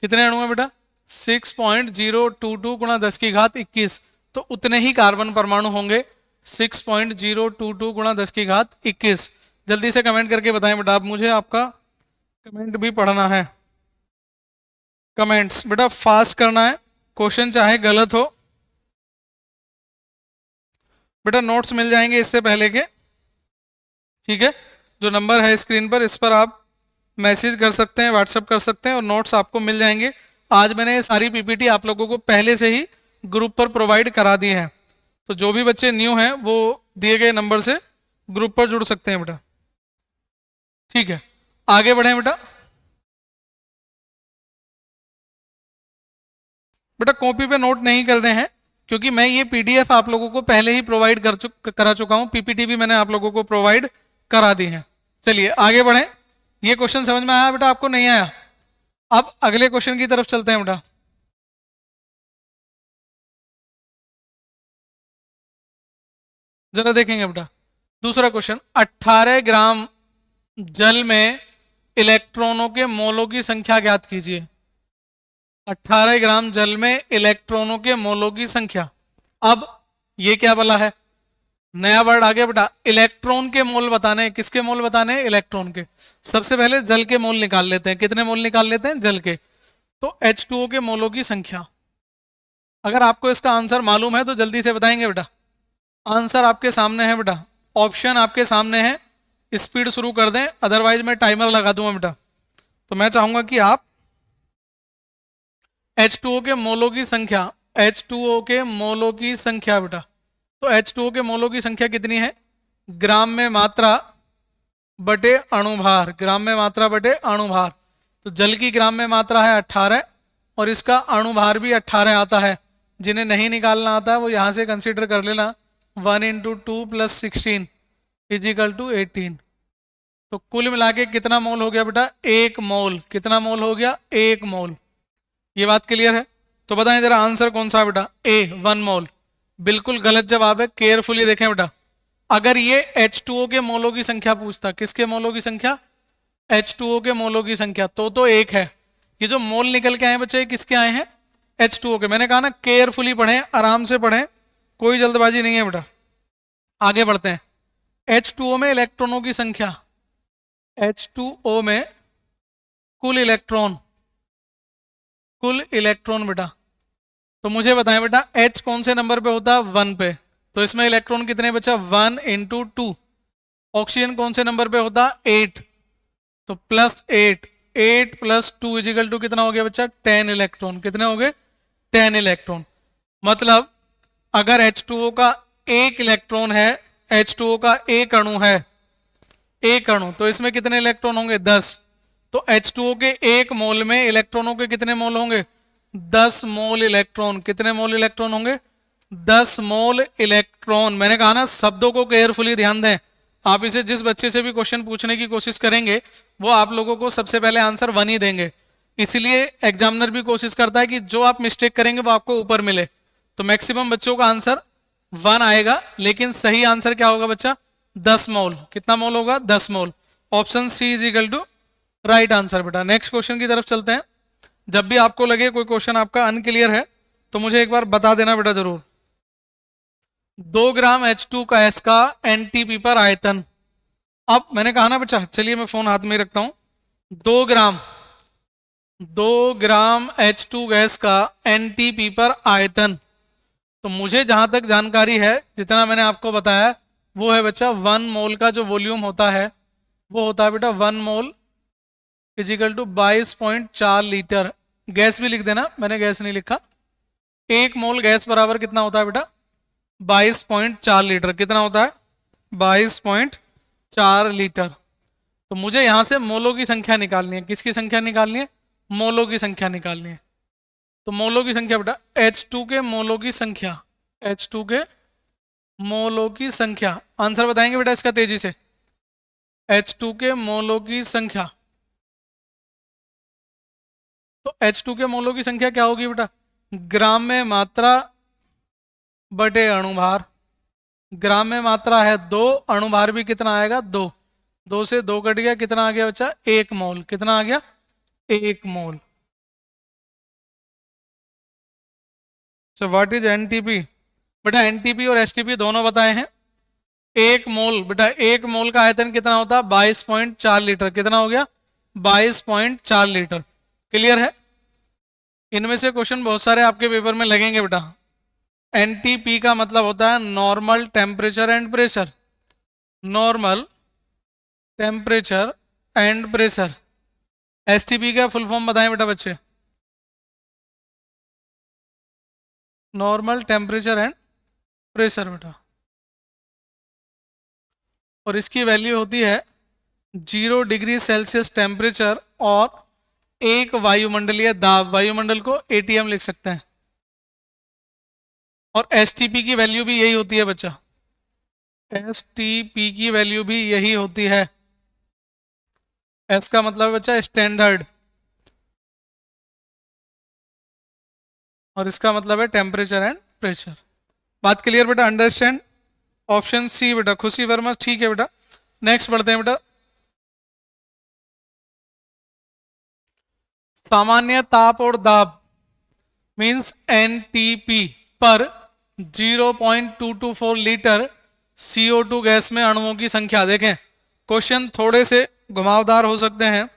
कितने अणु हैं बेटा? 6.022 गुणा 10 की घात 21, तो उतने ही कार्बन परमाणु होंगे। 6.022 गुणा 10 की घात 21। जल्दी से कमेंट करके बताएं बेटा, आप मुझे आपका कमेंट भी पढ़ना है। कमेंट्स बेटा फास्ट करना है, क्वेश्चन चाहे गलत हो। बेटा नोट्स मिल जाएंगे इससे पहले के, ठीक है। जो नंबर है स्क्रीन पर, इस पर आप मैसेज कर सकते हैं, व्हाट्सएप कर सकते हैं और नोट्स आपको मिल जाएंगे। आज मैंने सारी पीपीटी आप लोगों को पहले से ही ग्रुप पर प्रोवाइड करा दी है, तो जो भी बच्चे न्यू हैं वो दिए गए नंबर से ग्रुप पर जुड़ सकते हैं बेटा, ठीक है। आगे बढ़े बेटा। बेटा कॉपी पे नोट नहीं कर रहे हैं, क्योंकि मैं ये पीडीएफ आप लोगों को पहले ही प्रोवाइड करा चुका हूं, पीपीटी भी मैंने आप लोगों को प्रोवाइड करा दी है। चलिए आगे बढ़े। ये क्वेश्चन समझ में आया बेटा, आपको नहीं आया? अब अगले क्वेश्चन की तरफ चलते हैं बेटा। जरा देखेंगे बेटा दूसरा क्वेश्चन। 18 ग्राम जल में इलेक्ट्रॉनों के मोलों की संख्या ज्ञात कीजिए। 18 ग्राम जल में इलेक्ट्रॉनों के मोलों की संख्या। अब ये क्या बोला है, नया वर्ड आ गया बेटा, इलेक्ट्रॉन के मोल बताने। किसके मोल बताने? इलेक्ट्रॉन के। सबसे पहले जल के मोल निकाल लेते हैं। कितने मोल निकाल लेते हैं? जल के। तो H2O के मोलों की संख्या। अगर आपको इसका आंसर मालूम है तो जल्दी से बताएंगे बेटा। आंसर आपके सामने है बेटा, ऑप्शन आपके सामने है, स्पीड शुरू कर दें, अदरवाइज मैं टाइमर लगा दूंगा बेटा। तो मैं चाहूंगा कि आप H2O के मोलों की संख्या, H2O के मोलों की संख्या बेटा। तो H2O के मोलों की संख्या कितनी है? ग्राम में मात्रा बटे अणुभार, ग्राम में मात्रा बटे अणुभार। तो जल की ग्राम में मात्रा है 18 और इसका अणुभार भी 18 आता है। जिन्हें नहीं निकालना आता है वो यहां से कंसीडर कर लेना, 1 × 2 + 16 = 18। तो कुल मिला के कितना मोल हो गया बेटा? 1 मोल। कितना मोल हो गया? 1 मोल। ये बात क्लियर है? तो बताएं जरा आंसर कौन सा है बेटा? ए, 1 मोल। बिल्कुल गलत जवाब है, केयरफुली देखें बेटा। अगर ये H2O के मोलों की संख्या पूछता, किसके मोलों की संख्या? H2O के मोलों की संख्या, तो 1 है। ये जो मोल निकल के आए बच्चे, ये किसके आए हैं? H2O के। मैंने कहा ना केयरफुली पढ़ें, आराम से पढ़ें, कोई जल्दबाजी नहीं है बेटा। आगे बढ़ते हैं। H2O में इलेक्ट्रॉनों की संख्या, H2O में कुल इलेक्ट्रॉन, कुल इलेक्ट्रॉन बेटा। तो मुझे बताएं बेटा H कौन से नंबर पे होता है? 1 पे। तो इसमें इलेक्ट्रॉन कितने बचा? 1 × 2। ऑक्सीजन कौन से नंबर पे होता? 8। तो +8, 8 + 2 = कितना हो गया बच्चा? 10 इलेक्ट्रॉन। कितने हो गए? 10 इलेक्ट्रॉन। मतलब अगर H2O का एक इलेक्ट्रॉन है, H2O का एक अणु है, एक अणु, तो इसमें कितने इलेक्ट्रॉन होंगे? 10। तो H2O के एक मोल में इलेक्ट्रॉनों के कितने मोल होंगे? 10 मोल इलेक्ट्रॉन। कितने मोल इलेक्ट्रॉन होंगे? 10 मोल इलेक्ट्रॉन। मैंने कहा ना शब्दों को केयरफुली ध्यान दें। आप इसे जिस बच्चे से भी क्वेश्चन पूछने की कोशिश करेंगे वो आप लोगों को सबसे पहले आंसर 1 ही देंगे। इसलिए एग्जामिनर भी कोशिश करता है कि जो आप मिस्टेक करेंगे वो आपको ऊपर मिले। तो मैक्सिमम बच्चों का आंसर 1 आएगा, लेकिन सही आंसर क्या होगा बच्चा? 10 मोल। कितना मोल होगा? 10 मोल। ऑप्शन सी = राइट आंसर बेटा। नेक्स्ट क्वेश्चन की तरफ चलते हैं। जब भी आपको लगे कोई क्वेश्चन आपका अनक्लियर है तो मुझे एक बार बता देना बेटा जरूर। 2 ग्राम H2S का NTP पर आयतन। अब मैंने कहा ना बच्चा, चलिए मैं फोन हाथ में रखता हूं। 2 ग्राम H2 गैस का NTP पर आयतन। तो मुझे जहां तक जानकारी है, जितना मैंने आपको बताया, वो है बच्चा 1 मोल का जो वॉल्यूम होता है वो होता है बेटा 1 मोल = 22.4 लीटर। गैस भी लिख देना, मैंने गैस नहीं लिखा। 1 मोल गैस बराबर कितना होता है बेटा? 22.4 लीटर। कितना होता है? 22.4 लीटर। तो मुझे यहां से मोलों की संख्या निकालनी है। किसकी संख्या निकालनी है? मोलों की संख्या निकालनी है। तो मोलों की संख्या बेटा, H2 के मोलों की संख्या, H2 के मोलों की संख्या। आंसर बताएंगे बेटा इसका तेजी से। H2 के मोलों की संख्या, तो H2 के मोलों की संख्या क्या होगी बेटा? ग्राम में मात्रा बटे अणुभार। ग्राम में मात्रा है 2, अणुभार भी कितना आएगा? 2। 2 से 2 कट गया, कितना आ गया बच्चा? 1 मोल। कितना आ गया? 1 mole. So what is NTP? बेटा एनटीपी और एसटीपी दोनों बताए हैं। एक मोल, बेटा एक मोल का आयतन कितना होता है? 22.4 लीटर। कितना हो गया? 22.4 लीटर। क्लियर है? इनमें से क्वेश्चन बहुत सारे आपके पेपर में लगेंगे बेटा। एनटीपी का मतलब होता है normal temperature and pressure. Normal temperature and pressure. STP का फुल फॉर्म बताएं बेटा बच्चे। नॉर्मल टेम्परेचर एंड प्रेशर बेटा। और इसकी वैल्यू होती है 0 डिग्री सेल्सियस टेम्परेचर और एक वायुमंडलीय दाब। वायुमंडल को एटीएम लिख सकते हैं। और एसटीपी की वैल्यू भी यही होती है बच्चा। एसटीपी की वैल्यू भी यही होती है। एस का मतलब है बच्चा स्टैंडर्ड, और इसका मतलब है टेम्परेचर एंड प्रेशर। बात क्लियर बेटा? अंडरस्टैंड? ऑप्शन सी बेटा, खुशी वर्मा। ठीक है बेटा, नेक्स्ट बढ़ते हैं बेटा। सामान्य ताप और दाब मींस एनटीपी पर 0.224 लीटर CO2 गैस में अणुओं की संख्या। देखें क्वेश्चन थोड़े से घुमावदार हो सकते हैं,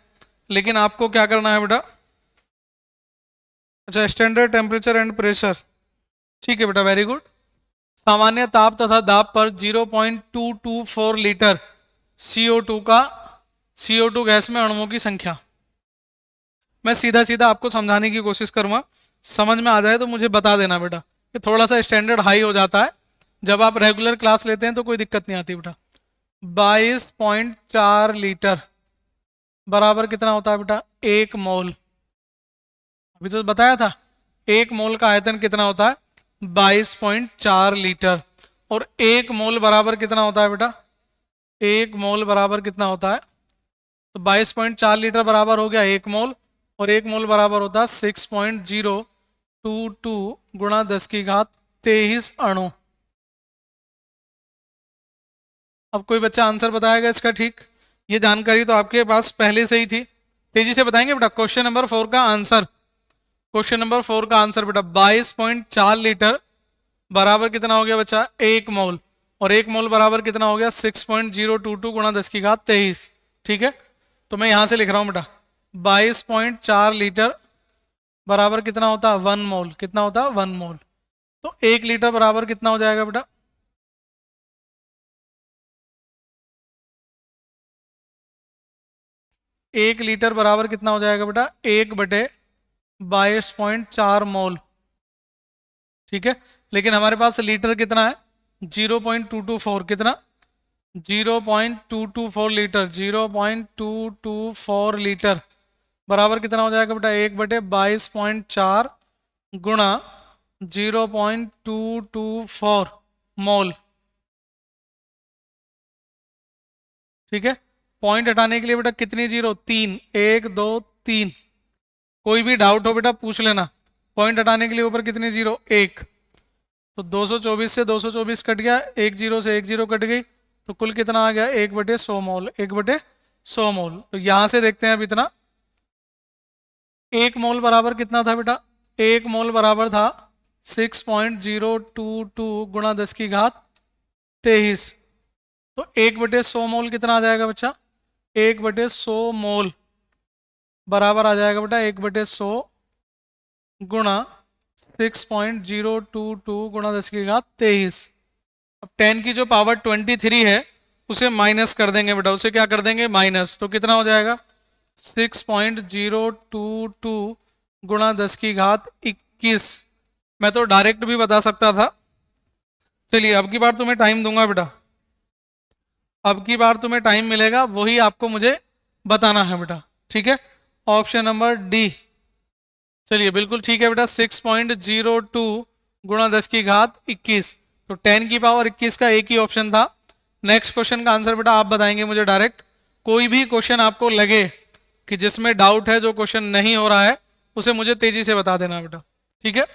लेकिन आपको क्या करना है बेटा? अच्छा, स्टैंडर्ड टेम्परेचर एंड प्रेशर। ठीक है बेटा, वेरी गुड। सामान्य ताप तथा दाब पर 0.224 लीटर CO2 गैस में अणुओं की संख्या। मैं सीधा सीधा आपको समझाने की कोशिश करूंगा, समझ में आ जाए तो मुझे बता देना बेटा। कि थोड़ा सा स्टैंडर्ड हाई हो जाता है, जब आप रेगुलर क्लास लेते हैं तो कोई दिक्कत नहीं आती बेटा। 22.4 लीटर बराबर कितना होता है बेटा? एक मोल। अभी तो बताया था एक मोल का आयतन कितना होता है? 22.4 लीटर। और एक मोल बराबर कितना होता है बेटा? एक मोल बराबर कितना होता है? तो 22.4 लीटर बराबर हो गया एक मोल, और एक मोल बराबर होता है 6.022 गुणा 10 की घात 23 अणु। अब कोई बच्चा आंसर बताएगा इसका? ठीक, ये जानकारी तो आपके पास पहले से ही थी। तेजी से बताएंगे बेटा क्वेश्चन नंबर 4 का आंसर। क्वेश्चन नंबर 4 का आंसर बेटा 22.4 लीटर बराबर कितना हो गया बच्चा? एक मोल। और एक मोल बराबर कितना हो गया? 6.022 गुणा 10 की घात 23। ठीक है, तो मैं यहां से लिख रहा हूं बेटा 22.4 लीटर बराबर कितना होता है? 1 मोल। कितना होता है? 1 मोल। तो 1 लीटर बराबर कितना हो जाएगा बेटा? 1 लीटर बराबर कितना हो जाएगा बेटा? 1/22.4 मोल। ठीक है, लेकिन हमारे पास लीटर कितना है? 0.224। कितना? 0.224 लीटर। 0.224 लीटर बराबर कितना हो जाएगा बेटा? 1/22.4 गुणा 0.224 मोल। ठीक है, पॉइंट हटाने के लिए बेटा कितनी जीरो? 3। 1 2 3। कोई भी डाउट हो बेटा पूछ लेना। पॉइंट हटाने के लिए ऊपर कितनी जीरो? 1। तो 224 से 224 कट गया, एक जीरो से एक जीरो कट गई, तो कुल कितना आ गया? 1/100 मोल। 1/100 मोल। तो यहां से देखते हैं अब इतना। एक मोल बराबर कितना था बेटा? एक मोल बराबर था 6.022 गुणा 10 की घात 23। तो 1/100 मोल कितना आ जाएगा बच्चा? 1/100 मोल बराबर आ जाएगा बेटा 1/100 गुणा 6.022 गुणा 10 की घात 23। अब 10 की जो पावर 23 है उसे माइनस कर देंगे बेटा। उसे क्या कर देंगे? माइनस। तो कितना हो जाएगा? 6.022 गुणा 10 की घात 21। मैं तो डायरेक्ट भी बता सकता था। चलिए अब की बार तुम्हें टाइम दूंगा बेटा। अब की बार तुम्हें टाइम मिलेगा, वही आपको मुझे बताना है बेटा। ठीक है, ऑप्शन नंबर डी। चलिए बिल्कुल ठीक है बेटा, 6.02 गुणा 10 की घात 21। तो 10 की पावर 21 का एक ही ऑप्शन था। नेक्स्ट क्वेश्चन का आंसर बेटा आप बताएंगे मुझे डायरेक्ट। कोई भी क्वेश्चन आपको लगे कि जिसमें डाउट है, जो क्वेश्चन नहीं हो रहा है, उसे मुझे तेजी से बता देना बेटा। ठीक है।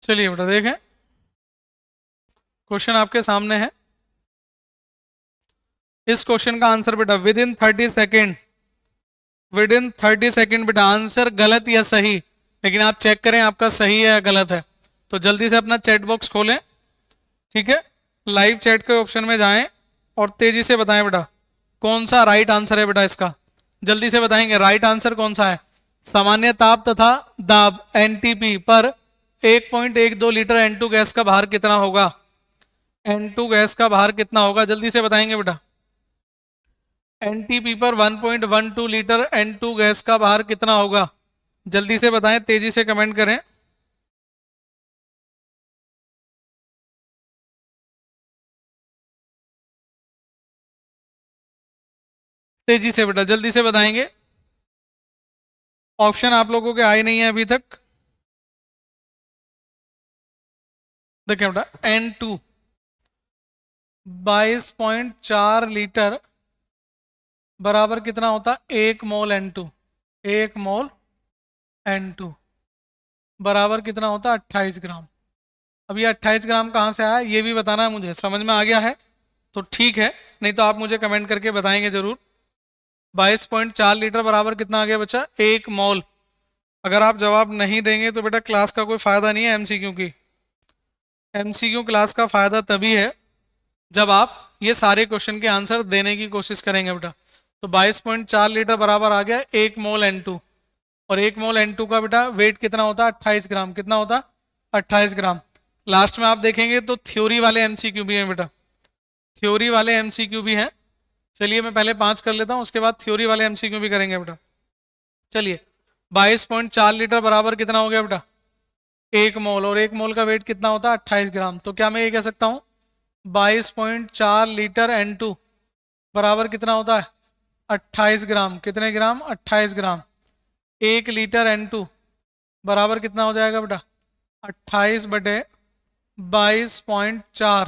चलिए बेटा देखें, क्वेश्चन आपके सामने है। इस क्वेश्चन का आंसर बेटा with in 30 second, with in 30 second बेटा आंसर गलत या सही, लेकिन आप चेक करें आपका सही है या गलत है। तो जल्दी से अपना चैट बॉक्स खोलें, ठीक है, लाइव चैट के ऑप्शन में जाएं और तेजी से बताएं बेटा कौन सा राइट आंसर है बेटा इसका। जल्दी से बताएंगे राइट आंसर कौन सा है। सामान्य ताप तथा दाब एनटीपी पर 1.12 लीटर N2 गैस का भार कितना होगा। N2 गैस का भार कितना होगा, जल्दी से बताएंगे बेटा। एनटीपी पर 1.12 लीटर N2 गैस का भार कितना होगा, जल्दी से बताएं, तेजी से कमेंट करें। तेजी से बेटा जल्दी से बताएंगे। ऑप्शन आप लोगों के आए नहीं है अभी तक। देखिए बेटा N2 22.4 लीटर बराबर कितना होता है 1 मोल N2, 1 मोल N2 बराबर कितना होता है 28 ग्राम। अब ये 28 ग्राम कहाँ से आया ये भी बताना है मुझे। समझ में आ गया है तो ठीक है, नहीं तो आप मुझे कमेंट करके बताएंगे जरूर। 22.4 लीटर बराबर कितना आ गया बच्चा 1 मोल। अगर आप जवाब नहीं देंगे तो बेटा क्लास का कोई फायदा नहीं है एमसीक्यू की। एमसीक्यू क्लास का फायदा तभी है जब आप ये सारे क्वेश्चन के आंसर देने की कोशिश करेंगे बेटा। तो 22.4 लीटर बराबर आ गया 1 मोल N2, और 1 मोल N2 का बेटा वेट कितना होता है 28 ग्राम। कितना होता 28 ग्राम। लास्ट में आप देखेंगे तो थ्योरी वाले एमसीक्यू भी हैं बेटा, थ्योरी वाले एमसीक्यू भी हैं। चलिए मैं पहले 5 कर लेता हूँ, उसके बाद थ्योरी वाले एमसीक्यू भी करेंगे बेटा। चलिए 22.4 लीटर बराबर कितना हो गया बेटा 1 मोल, और 1 मोल का वेट कितना होता है 28 ग्राम। तो क्या मैं ये कह सकता हूँ 22.4 लीटर N2 बराबर कितना होता है 28 ग्राम। कितने ग्राम 28 ग्राम। 1 लीटर N2 बराबर कितना हो जाएगा बेटा 28 बटे 22.4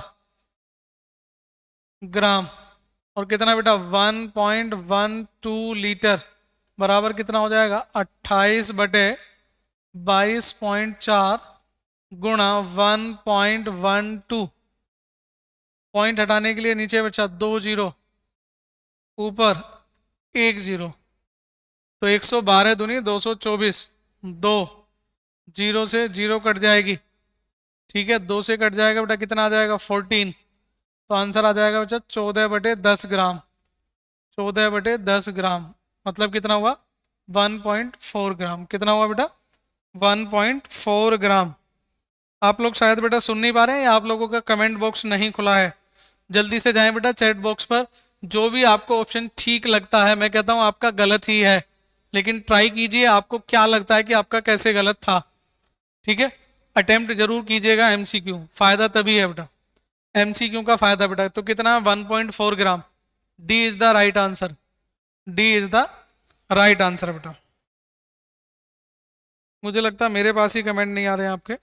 ग्राम, और कितना बेटा 1.12 लीटर बराबर कितना हो जाएगा 28 बटे 22.4 गुणा 1.12। पॉइंट हटाने के लिए नीचे बचा 2 जीरो, ऊपर 1 जीरो, तो 112 दूनी 224, 2 जीरो से जीरो कट जाएगी, ठीक है, 2 से कट जाएगा बेटा कितना आ जाएगा 14। तो आंसर आ जाएगा बच्चा 14 बटे 10 ग्राम। 14 बटे 10 ग्राम मतलब कितना हुआ 1.4 ग्राम। कितना हुआ बेटा 1.4 ग्राम। आप लोग शायद बेटा सुन नहीं पा रहे हैं या आप लोगों का कमेंट बॉक्स नहीं खुला है। जल्दी से जाएं बेटा चैट बॉक्स पर, जो भी आपको ऑप्शन ठीक लगता है, मैं कहता हूं आपका गलत ही है, लेकिन ट्राई कीजिए आपको क्या लगता है कि आपका कैसे गलत था, ठीक है। अटेम्प्ट जरूर कीजिएगा। एमसीक्यू फायदा तभी है बेटा, एमसीक्यू का फायदा बेटा। तो कितना 1.4 gram. D is the right answer, D is the right answer बेटा। मुझे लगता है मेरे पास ही कमेंट नहीं आ रहे हैं आपके।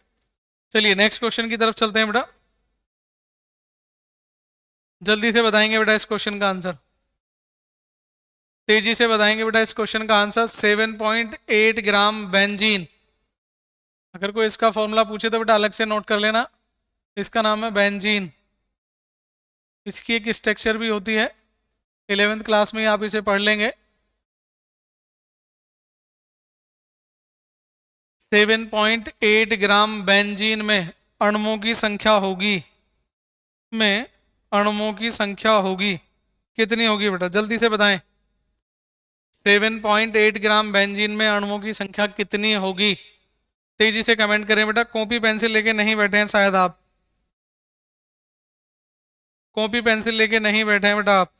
चलिए नेक्स्ट क्वेश्चन की तरफ चलते हैं बेटा। जल्दी से बताएंगे बेटा इस क्वेश्चन का आंसर, तेजी से बताएंगे बेटा इस क्वेश्चन का आंसर। 7.8 gram benzene. अगर कोई इसका फॉर्मूला पूछे तो बेटा अलग से नोट कर लेना। इसका नाम है बेंजीन। इसकी एक स्ट्रक्चर भी होती है, 11th क्लास में आप इसे पढ़ लेंगे। 7.8 ग्राम बेंजीन में अणुओं की संख्या होगी, में अणुओं की संख्या होगी कितनी होगी बेटा, जल्दी से बताएं। 7.8 ग्राम बेंजीन में अणुओं की संख्या कितनी होगी, तेजी से कमेंट करें बेटा। कॉपी पेंसिल लेके नहीं बैठे हैं शायद आप, कॉपी पेंसिल लेके नहीं बैठे हैं बेटा आप।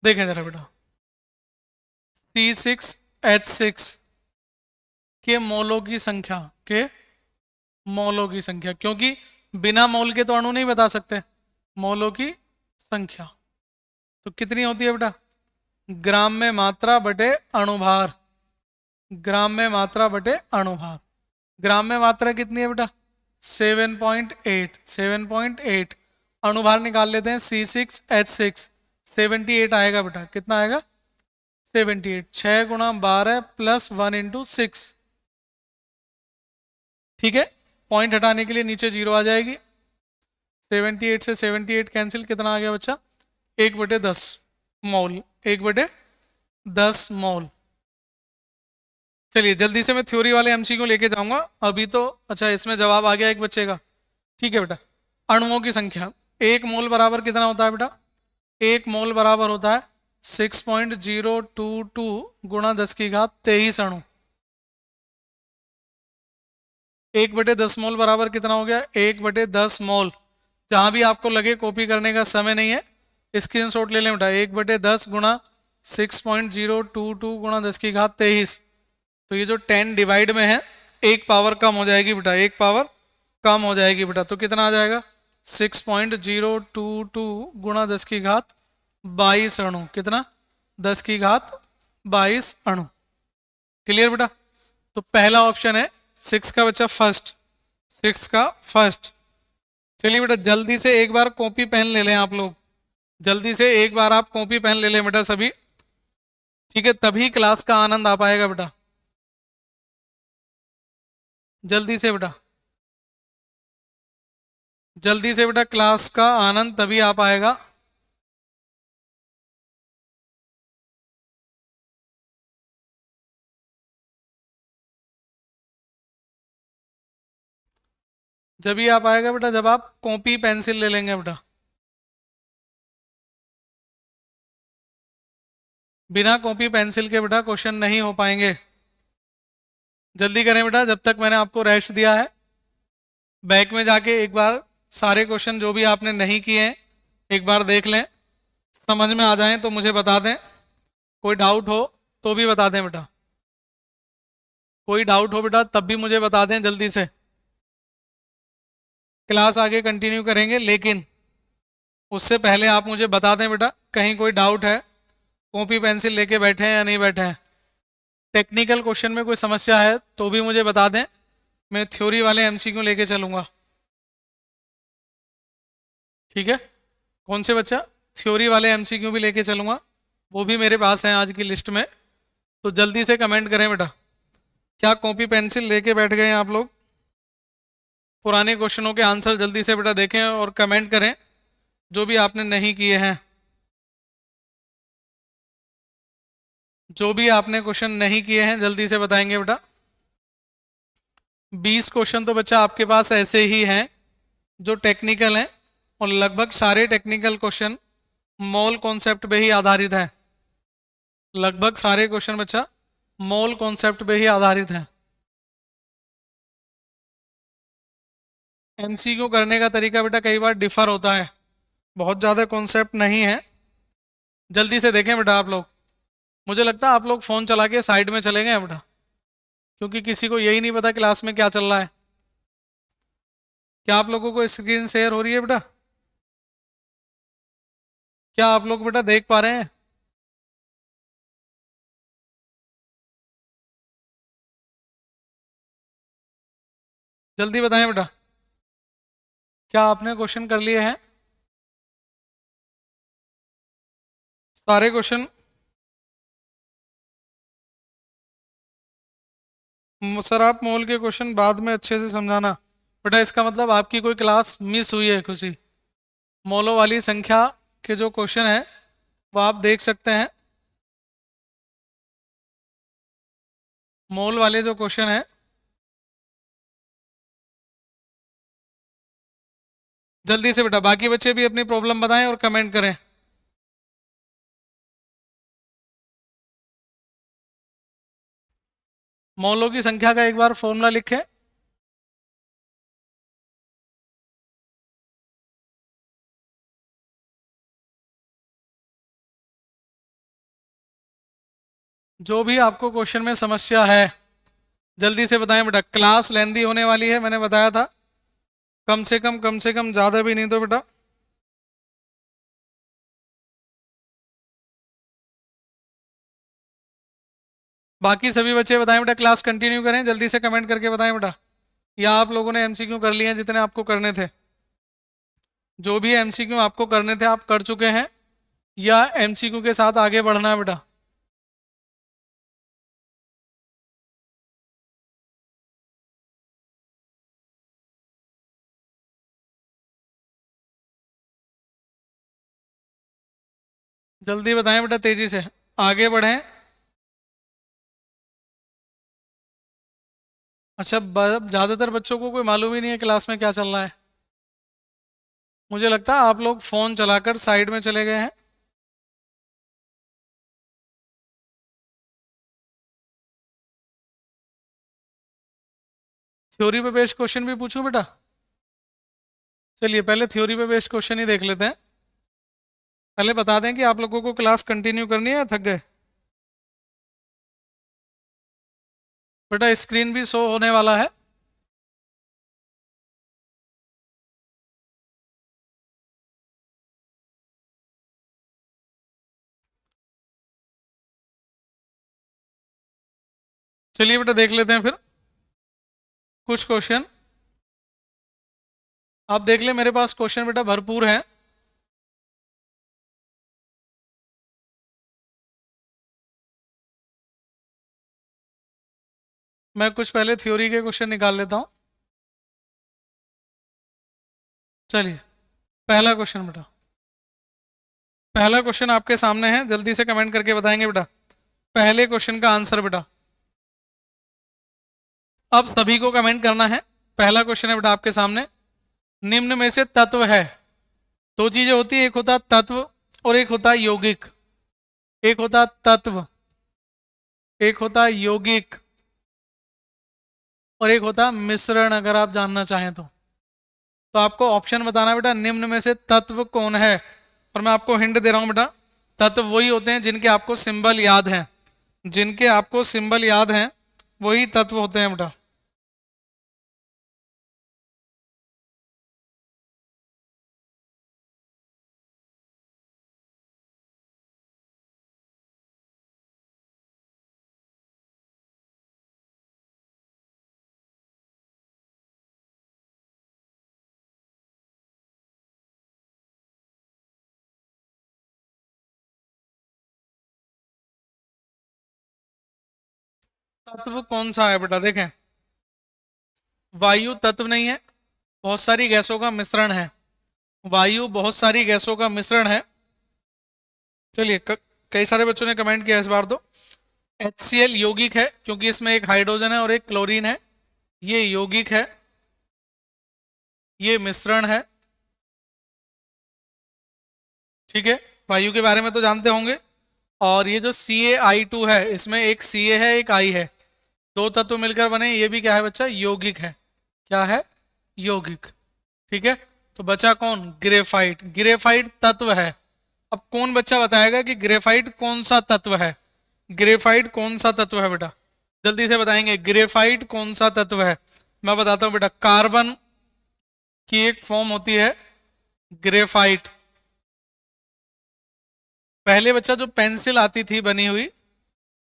देखें जरा बेटा C6H6 के मोलों की संख्या, के मोलों की संख्या, क्योंकि बिना मोल के तो अणु नहीं बता सकते। मोलों की संख्या तो कितनी होती है बेटा, ग्राम में मात्रा बटे अणुभार, ग्राम में मात्रा बटे अणुभार। ग्राम में मात्रा कितनी है बेटा 7.8, 7.8। अणुभार निकाल लेते हैं C6H6, 78 आएगा बेटा। कितना आएगा 78। 6 गुणा 12 प्लस 1 इंटू 6, ठीक है, पॉइंट हटाने के लिए नीचे 0 आ जाएगी। 78 से 78 कैंसिल, कितना आ गया बच्चा? 1/10 मोल, 1/10 मोल। चलिए जल्दी से मैं थ्योरी वाले एमसीक्यू लेके जाऊंगा अभी तो। अच्छा, इसमें जवाब आ गया एक बच्चे का। ठीक है बेटा, अणुओं की संख्या, 1 मोल बराबर कितना होता है बेटा? 1 मोल बराबर होता है 6.022 गुणा 10⁻23 अणु। 1/10 मोल बराबर कितना हो गया? 1/10 मोल। जहां भी आपको लगे कॉपी करने का समय नहीं है, स्क्रीनशॉट ले लें बेटा। 1/10 गुणा 6.022 गुणा 10⁻23। तो ये जो 10 डिवाइड में है, एक पावर कम हो जाएगी बेटा, एक पावर कम हो जाएगी बेटा। तो कितना आ जाएगा? 6.022 गुणा 10⁻22 अणु। कितना? 10⁻22 अणु। क्लियर बेटा? तो पहला ऑप्शन है 6 का बच्चा फर्स्ट, 6 का फर्स्ट। चलिए बेटा जल्दी से एक बार कॉपी पेन ले लें आप लोग, जल्दी से एक बार आप कॉपी पेन ले लें बेटा सभी। ठीक है, तभी क्लास का आनंद आ पाएगा बेटा। जल्दी से बेटा, जल्दी से बेटा, क्लास का आनंद तभी आ पाएगा। जब ही आ पाएगा बेटा जब आप कॉपी पेंसिल ले लेंगे बेटा। बिना कॉपी पेंसिल के बेटा क्वेश्चन नहीं हो पाएंगे। जल्दी करें बेटा, जब तक मैंने आपको रेस्ट दिया है। बैक में जाके एक बार सारे क्वेश्चन जो भी आपने नहीं किए हैं एक बार देख लें, समझ में आ जाएं तो मुझे बता दें। कोई डाउट हो तो भी बता दें बेटा, कोई डाउट हो बेटा तब भी मुझे बता दें जल्दी से। क्लास आगे कंटिन्यू करेंगे, लेकिन उससे पहले आप मुझे बता दें बेटा, कहीं कोई डाउट है, कॉपी पेंसिल लेके बैठे हैं या नहीं बैठे हैं। टेक्निकल क्वेश्चन में कोई समस्या है तो भी मुझे बता दें, मैं थ्योरी वाले एमसीक्यू लेके चलूंगा। ठीक है, कौन से बच्चा? थ्योरी वाले एमसीक्यू भी लेके चलूंगा, वो भी मेरे पास हैं आज की लिस्ट में। तो जल्दी से कमेंट करें बेटा, क्या कॉपी पेंसिल लेके बैठ गए हैं आप लोग? पुराने क्वेश्चनों के आंसर जल्दी से बेटा देखें और कमेंट करें जो भी आपने नहीं किए हैं। जो भी आपने क्वेश्चन नहीं किए हैं जल्दी से बताएंगे बेटा। 20 क्वेश्चन तो बच्चा आपके पास ऐसे ही हैं जो टेक्निकल हैं, और लगभग सारे टेक्निकल क्वेश्चन मोल कॉन्सेप्ट पे ही आधारित हैं। लगभग सारे क्वेश्चन बच्चा मोल कॉन्सेप्ट पे ही आधारित हैं। एमसीक्यू करने का तरीका बेटा कई बार डिफर होता है, बहुत ज़्यादा कॉन्सेप्ट नहीं है। जल्दी से देखें बेटा आप लोग। मुझे लगता है आप लोग फ़ोन चला के साइड में चले गए हैं बेटा, क्योंकि किसी को यही नहीं पता क्लास में क्या चल रहा है। क्या आप लोगों को स्क्रीन शेयर हो रही है बेटा? क्या आप लोग बेटा देख पा रहे हैं? जल्दी बताएं बेटा, क्या आपने क्वेश्चन कर लिए हैं सारे क्वेश्चन? सर आप मोल के क्वेश्चन बाद में अच्छे से समझाना बेटा, इसका मतलब आपकी कोई क्लास मिस हुई है खुशी। मोलों वाली संख्या के जो क्वेश्चन है वो आप देख सकते हैं। मोल वाले जो क्वेश्चन है जल्दी से बेटा, बाकी बच्चे भी अपनी प्रॉब्लम बताएं और कमेंट करें। मोलों की संख्या का एक बार फॉर्मूला लिखें। जो भी आपको क्वेश्चन में समस्या है जल्दी से बताएं बेटा। क्लास लेंदी होने वाली है, मैंने बताया था, कम से कम ज़्यादा भी नहीं तो बेटा। बाकी सभी बच्चे बताएं बेटा, क्लास कंटिन्यू करें, जल्दी से कमेंट करके बताएं बेटा। या आप लोगों ने एमसीक्यू कर लिए हैं जितने आपको करने थे? जो भी एमसीक्यू आपको करने थे आप कर चुके हैं, या एमसीक्यू के साथ आगे बढ़ना है बेटा? जल्दी बताएं बेटा, तेजी से आगे बढ़ें। अच्छा, ज्यादातर बच्चों को कोई मालूम ही नहीं है क्लास में क्या चल रहा है। मुझे लगता है आप लोग फोन चलाकर साइड में चले गए हैं। थ्योरी पे बेस्ड क्वेश्चन भी पूछूं बेटा? चलिए पहले थ्योरी पे बेस्ड क्वेश्चन ही देख लेते हैं। पहले बता दें कि आप लोगों को क्लास कंटिन्यू करनी है या थक गए? बेटा स्क्रीन भी शो होने वाला है। चलिए बेटा देख लेते हैं फिर कुछ क्वेश्चन। आप देख ले, मेरे पास क्वेश्चन बेटा भरपूर है। मैं कुछ पहले थ्योरी के क्वेश्चन निकाल लेता हूं। चलिए पहला क्वेश्चन बेटा, पहला क्वेश्चन आपके सामने है, जल्दी से कमेंट करके बताएंगे बेटा पहले क्वेश्चन का आंसर बेटा। अब सभी को कमेंट करना है। पहला क्वेश्चन है बेटा आपके सामने, निम्न में से तत्व है। दो चीजें होती है, एक होता है तत्व और एक होता है यौगिक। एक होता है तत्व, एक होता है यौगिक, और एक होता है मिश्रण। अगर आप जानना चाहें तो आपको ऑप्शन बताना बेटा, निम्न में से तत्व कौन है। और मैं आपको हिंट दे रहा हूं बेटा, तत्व वही होते हैं जिनके आपको सिंबल याद हैं। जिनके आपको सिंबल याद हैं वही तत्व होते हैं बेटा। तत्व कौन सा है बेटा? देखें, वायु तत्व नहीं है, बहुत सारी गैसों का मिश्रण है। वायु बहुत सारी गैसों का मिश्रण है। चलिए कई सारे बच्चों ने कमेंट किया इस बार तो। HCl यौगिक है क्योंकि इसमें एक हाइड्रोजन है और एक क्लोरीन है। ये यौगिक है, ये मिश्रण है। ठीक है, वायु के बारे में तो जानते होंगे। और ये जो CaI2 है, इसमें एक Ca है एक I है, दो तत्व मिलकर बने, ये भी क्या है बच्चा? यौगिक है। क्या है? यौगिक। ठीक है, तो बचा कौन? ग्रेफाइट। ग्रेफाइट तत्व है। अब कौन बच्चा बताएगा कि ग्रेफाइट कौन सा तत्व है? ग्रेफाइट कौन सा तत्व है बेटा? जल्दी से बताएंगे, ग्रेफाइट कौन सा तत्व है? मैं बताता हूं बेटा, कार्बन की एक फॉर्म होती है ग्रेफाइट। पहले बच्चा जो पेंसिल आती थी बनी हुई,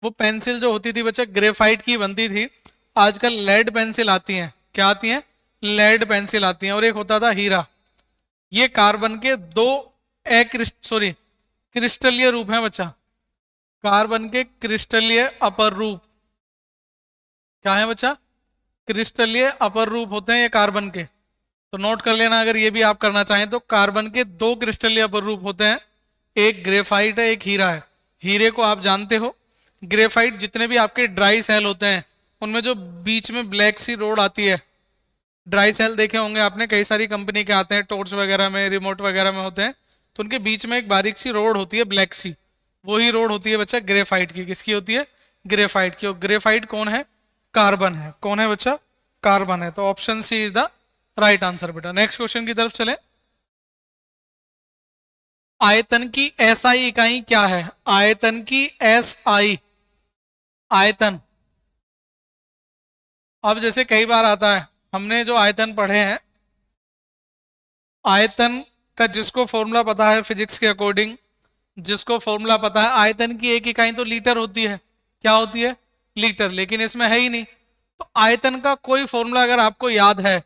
वो पेंसिल जो होती थी बच्चा ग्रेफाइट की बनती थी। आजकल लेड पेंसिल आती हैं। क्या आती हैं? लेड पेंसिल आती हैं। और एक होता था हीरा। ये कार्बन के दो क्रिस्टलीय रूप हैं बच्चा। कार्बन के क्रिस्टलीय अपर रूप क्या है बच्चा? क्रिस्टलीय अपर रूप होते हैं ये कार्बन के। तो नोट कर लेना अगर ये भी आप करना चाहें तो। कार्बन के दो क्रिस्टलीय अपर रूप होते हैं, एक ग्रेफाइट है एक हीरा है। हीरे को आप जानते हो। ग्रेफाइट जितने भी आपके ड्राई सेल होते हैं उनमें जो बीच में ब्लैक सी रोड आती है, ड्राई सेल देखे होंगे आपने, कई सारी कंपनी के आते हैं, टॉर्च वगैरह में, रिमोट वगैरह में होते हैं। तो उनके बीच में एक बारीक सी रोड होती है ब्लैक सी, वही रोड होती है बच्चा ग्रेफाइट की। किसकी होती है? ग्रेफाइट की। और ग्रेफाइट कौन है? कार्बन है। कौन है बच्चा? कार्बन है। तो option C is the right answer बेटा। नेक्स्ट क्वेश्चन की तरफ चले। आयतन की SI इकाई क्या है? आयतन की SI, आयतन। अब जैसे कई बार आता है, हमने जो आयतन पढ़े हैं, आयतन का जिसको फॉर्मूला पता है फिजिक्स के अकॉर्डिंग, जिसको फॉर्मूला पता है, आयतन की एक इकाई तो लीटर होती है। क्या होती है? लीटर। लेकिन इसमें है ही नहीं। तो आयतन का कोई फॉर्मूला अगर आपको याद है,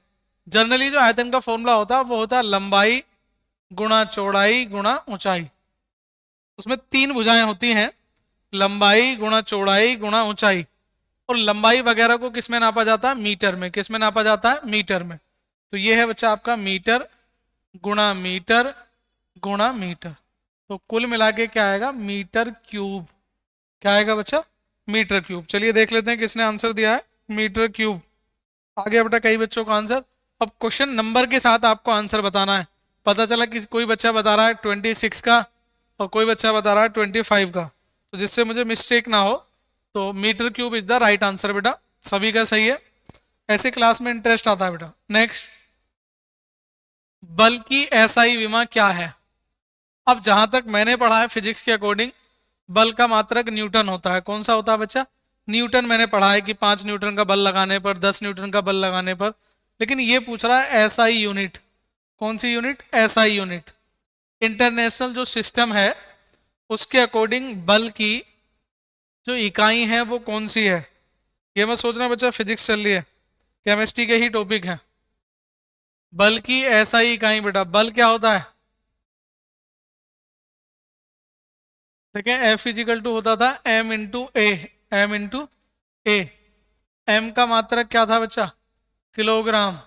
जनरली जो आयतन का फॉर्मूला होता है वो होता है लंबाई गुणा चौड़ाई गुणा ऊंचाई। उसमें तीन भुजाएं होती हैं, लंबाई गुणा चौड़ाई गुणा ऊंचाई। और लंबाई वगैरह को किस में नापा जाता है? मीटर में। किस में नापा जाता है? मीटर में। तो ये है बच्चा आपका मीटर गुणा मीटर गुणा मीटर। तो कुल मिला के क्या आएगा, मीटर क्यूब। क्या आएगा बच्चा, मीटर क्यूब। चलिए देख लेते हैं किसने आंसर दिया है, मीटर क्यूब। आ गया बेटा कई बच्चों का आंसर। अब क्वेश्चन नंबर के साथ आपको आंसर बताना है। पता चला कि कोई बच्चा बता रहा है 26 का और कोई बच्चा बता रहा है 25 का, तो जिससे मुझे मिस्टेक ना हो, तो metre cube is the right answer बेटा, सभी का सही है। ऐसे क्लास में इंटरेस्ट आता है बेटा। नेक्स्ट, बल की एसआई विमा क्या है। अब जहां तक मैंने पढ़ा है फिजिक्स के अकॉर्डिंग, बल का मात्रक न्यूटन होता है। कौन सा होता है बच्चा, न्यूटन। मैंने पढ़ा है कि 5 न्यूटन का बल लगाने पर, 10 न्यूटन का बल लगाने पर। लेकिन ये पूछ रहा है एसआई यूनिट। कौन सी यूनिट, एसआई यूनिट। इंटरनेशनल जो सिस्टम है उसके अकॉर्डिंग बल की जो इकाई है वो कौन सी है। ये मत सोचना बच्चा फिजिक्स चल रही है, केमिस्ट्री के ही टॉपिक है। बल की एसआई इकाई बेटा, बल क्या होता है, देखिए एफ इजिकल टू होता था एम इंटू ए, एम इंटू ए। एम का मात्रक क्या था बच्चा, किलोग्राम।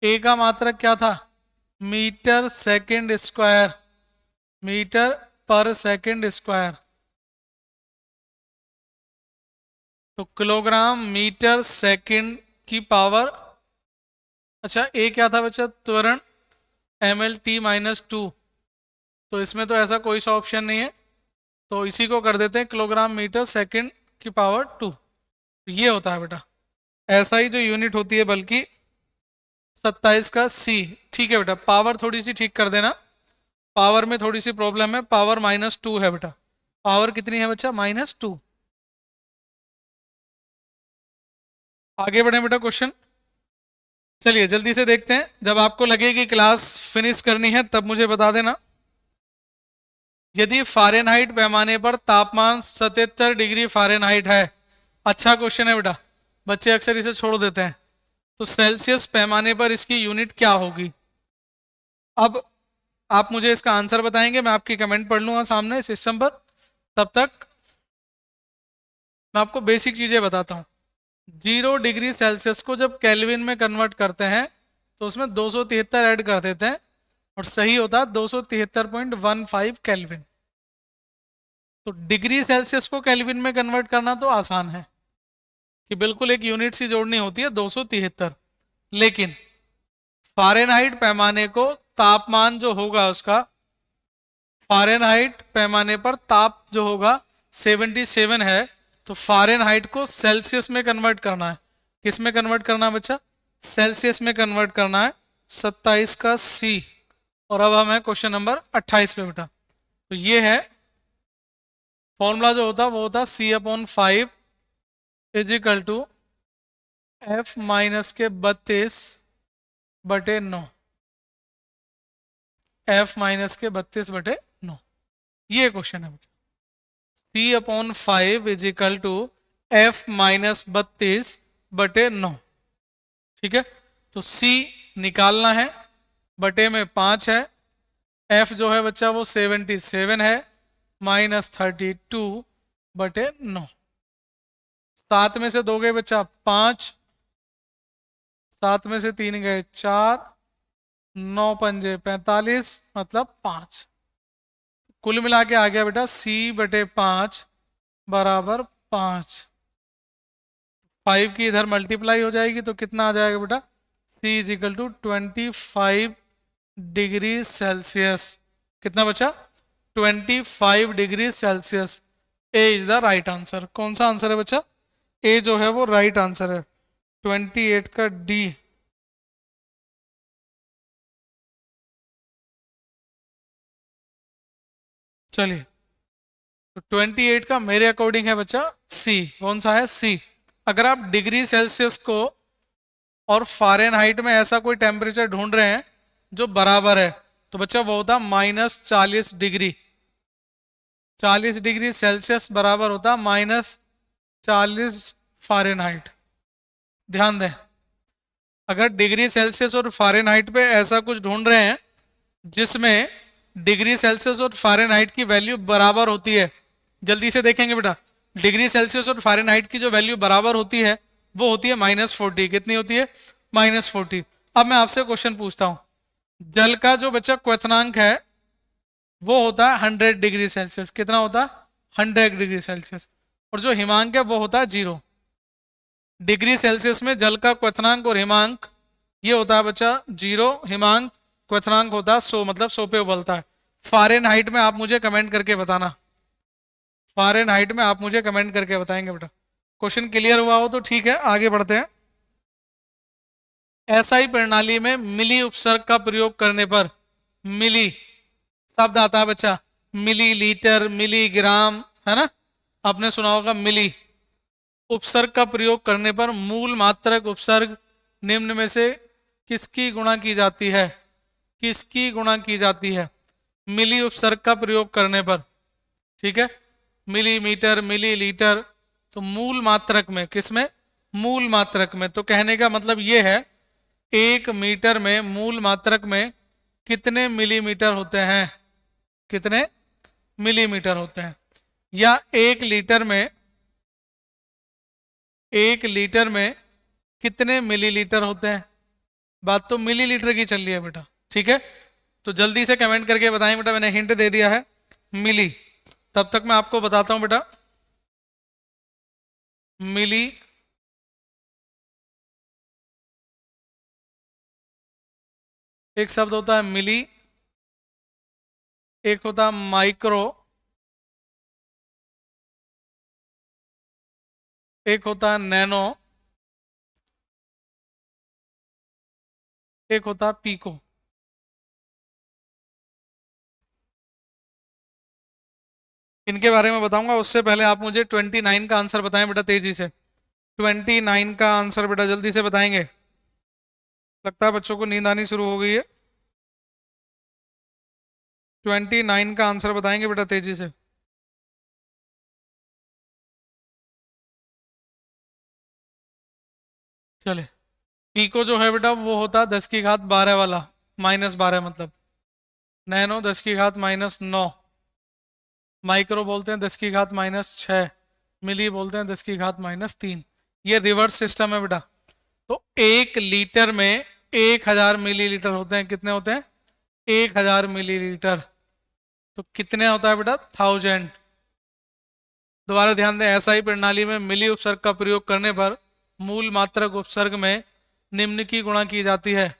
ए का मात्रक क्या था, मीटर सेकंड स्क्वायर, मीटर पर सेकंड स्क्वायर। तो किलोग्राम मीटर सेकंड की पावर, अच्छा ए क्या था बच्चा, त्वरण, एम एल टी माइनस 2। तो इसमें तो ऐसा कोई सा ऑप्शन नहीं है, तो इसी को कर देते हैं किलोग्राम मीटर सेकंड की पावर 2। ये होता है बेटा ऐसा ही जो यूनिट होती है, बल्कि 27 का सी। ठीक है बेटा, पावर थोड़ी सी ठीक कर देना, पावर में थोड़ी सी प्रॉब्लम है, पावर -2 है बेटा। पावर कितनी है बच्चा, -2। आगे बढ़े बेटा क्वेश्चन। चलिए जल्दी से देखते हैं, जब आपको लगे कि क्लास फिनिश करनी है तब मुझे बता देना। यदि फ़ारेनहाइट पैमाने पर तापमान 77 डिग्री फ़ारेनहाइट है, अच्छा क्वेश्चन है बेटा, बच्चे अक्सर इसे छोड़ देते हैं, तो सेल्सियस पैमाने पर इसकी यूनिट क्या होगी। अब आप मुझे इसका आंसर बताएंगे, मैं आपकी कमेंट पढ़ लूंगा सामने सिस्टम पर। तब तक मैं आपको बेसिक चीजें बताता हूँ। 0 डिग्री सेल्सियस को जब केल्विन में कन्वर्ट करते हैं तो उसमें 273 ऐड कर देते हैं और सही होता है 273.15 केल्विन। तो डिग्री सेल्सियस को केल्विन में कन्वर्ट करना तो आसान है कि बिल्कुल एक यूनिट सी जोड़नी होती है 273, लेकिन फ़ारेनहाइट पैमाने को तापमान जो होगा उसका, फ़ारेनहाइट पैमाने पर ताप जो होगा 77 है, तो फ़ारेनहाइट को सेल्सियस में कन्वर्ट करना है। किस में कन्वर्ट करना है बच्चा, सेल्सियस में कन्वर्ट करना है, 27 का सी। और अब हम है क्वेश्चन नंबर 28 पे बेटा। तो ये है फॉर्मूला जो होता वो होता C/5 is equal to F minus के 32/9, F माइनस के 32/9। ये क्वेश्चन है बच्चा, C/5 is equal to F minus 32/9। ठीक है, तो C निकालना है, बटे में 5 है, F जो है बच्चा वो 77 है, -32/9। 7 में से 2 गए बच्चा 5, 7 में से 3 गए 4, 9 पंजे 45, मतलब 5। कुल मिला के आ गया बेटा C/5 बराबर 5। 5 की इधर मल्टीप्लाई हो जाएगी तो कितना आ जाएगा बेटा, C is equal to 25 degree Celsius. कितना बचा, 25 degree Celsius. A is the right answer. कौन सा आंसर है बच्चा, ए जो है वो राइट आंसर है, 28 का डी। चलिए, तो 28 का मेरे अकॉर्डिंग है बच्चा सी। कौन सा है, सी। अगर आप डिग्री सेल्सियस को और फ़ारेनहाइट में ऐसा कोई टेम्परेचर ढूंढ रहे हैं जो बराबर है, तो बच्चा वो होता -40 डिग्री। 40 डिग्री सेल्सियस बराबर होता -40 फ़ारेनहाइट। ध्यान दें, अगर डिग्री सेल्सियस और फ़ारेनहाइट पे ऐसा कुछ ढूंढ रहे हैं जिसमें डिग्री सेल्सियस और फ़ारेनहाइट की वैल्यू बराबर होती है, जल्दी से देखेंगे बेटा, डिग्री सेल्सियस और फ़ारेनहाइट की जो वैल्यू बराबर होती है वो होती है -40। कितनी होती है, -40। अब मैं आपसे क्वेश्चन पूछता हूं, जल का जो बच्चा क्वथनांक है वो होता है 100 डिग्री सेल्सियस। कितना होता है? 100 डिग्री सेल्सियस। और जो हिमांक है वो होता है 0 डिग्री सेल्सियस में। जल का क्वथनांक और हिमांक ये होता है बच्चा 0, हिमांक क्वथनांक होता है 100, मतलब 100 पे उबलता है। फ़ारेनहाइट में आप मुझे कमेंट करके बताना, फ़ारेनहाइट में आप मुझे कमेंट करके बताएंगे बेटा। क्वेश्चन क्लियर हुआ हो तो ठीक है, आगे बढ़ते हैं। एसआई प्रणाली में मिली उपसर्ग का प्रयोग करने पर, मिली शब्द आता है बच्चा, मिलीलीटर, मिलीग्राम, है ना, आपने सुना होगा मिली। उपसर्ग का प्रयोग करने पर मूल मात्रक उपसर्ग निम्न में से किसकी गुणा की जाती है? किसकी गुणा की जाती है मिली उपसर्ग का प्रयोग करने पर? ठीक है, मिलीमीटर, मिलीलीटर, तो मूल मात्रक में, किसमें? मूल मात्रक में। तो कहने का मतलब ये है 1 मीटर में मूल मात्रक में कितने मिलीमीटर होते हैं? कितने मिलीमीटर होते हैं? या 1 लीटर में, 1 लीटर में कितने मिलीलीटर होते हैं? बात तो मिलीलीटर की चल रही है बेटा। ठीक है, तो जल्दी से कमेंट करके बताएं बेटा, मैंने हिंट दे दिया है मिली। तब तक मैं आपको बताता हूं बेटा, मिली एक शब्द होता है मिली, एक होता है माइक्रो, एक होता है नैनो, एक होता है पीको। इनके बारे में बताऊंगा, उससे पहले आप मुझे 29 का आंसर बताएं बेटा तेजी से। 29 का आंसर बेटा जल्दी से बताएंगे। लगता है बच्चों को नींद आनी शुरू हो गई है। 29 का आंसर बताएंगे बेटा तेजी से। चले, पीको जो है बेटा वो होता है 10 की घात 12 वाला, -12 मतलब। नैनो 10 की घात -9, माइक्रो बोलते हैं 10 की घात -6, मिली बोलते हैं 10 की घात -3। ये रिवर्स सिस्टम है बेटा। तो 1 लीटर में 1000 मिलीलीटर होते हैं। कितने होते हैं? 1000 मिलीलीटर। तो कितने होता है बेटा? 1000। दोबारा ध्यान दें, एसआई प्रणाली में मिली उपसर्ग का प्रयोग करने पर मूल मात्रक उपसर्ग में निम्न की गुणा की जाती है।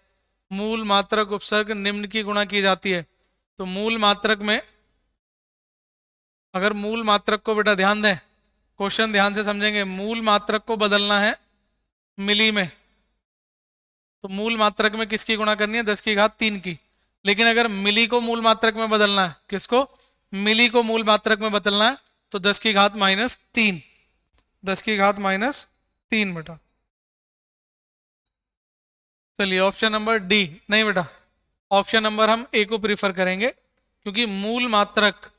मूल मात्रक उपसर्ग निम्न की गुणा की जाती है। तो मूल मात्रक में, अगर मूल मात्रक को बेटा ध्यान दें, क्वेश्चन ध्यान से समझेंगे, मूल मात्रक को बदलना है मिली में, तो मूल मात्रक में किसकी गुणा करनी है? 10 की घात 3 की। लेकिन अगर मिली को मूल मात्रक में बदलना है, किसको? मिली को मूल मात्रक में बदलना है, तो 10 की घात -3, 10 की घात -3 बेटा। चलिए ऑप्शन नंबर डी नहीं बेटा, ऑप्शन नंबर हम ए को प्रीफर करेंगे, क्योंकि मूल मात्रक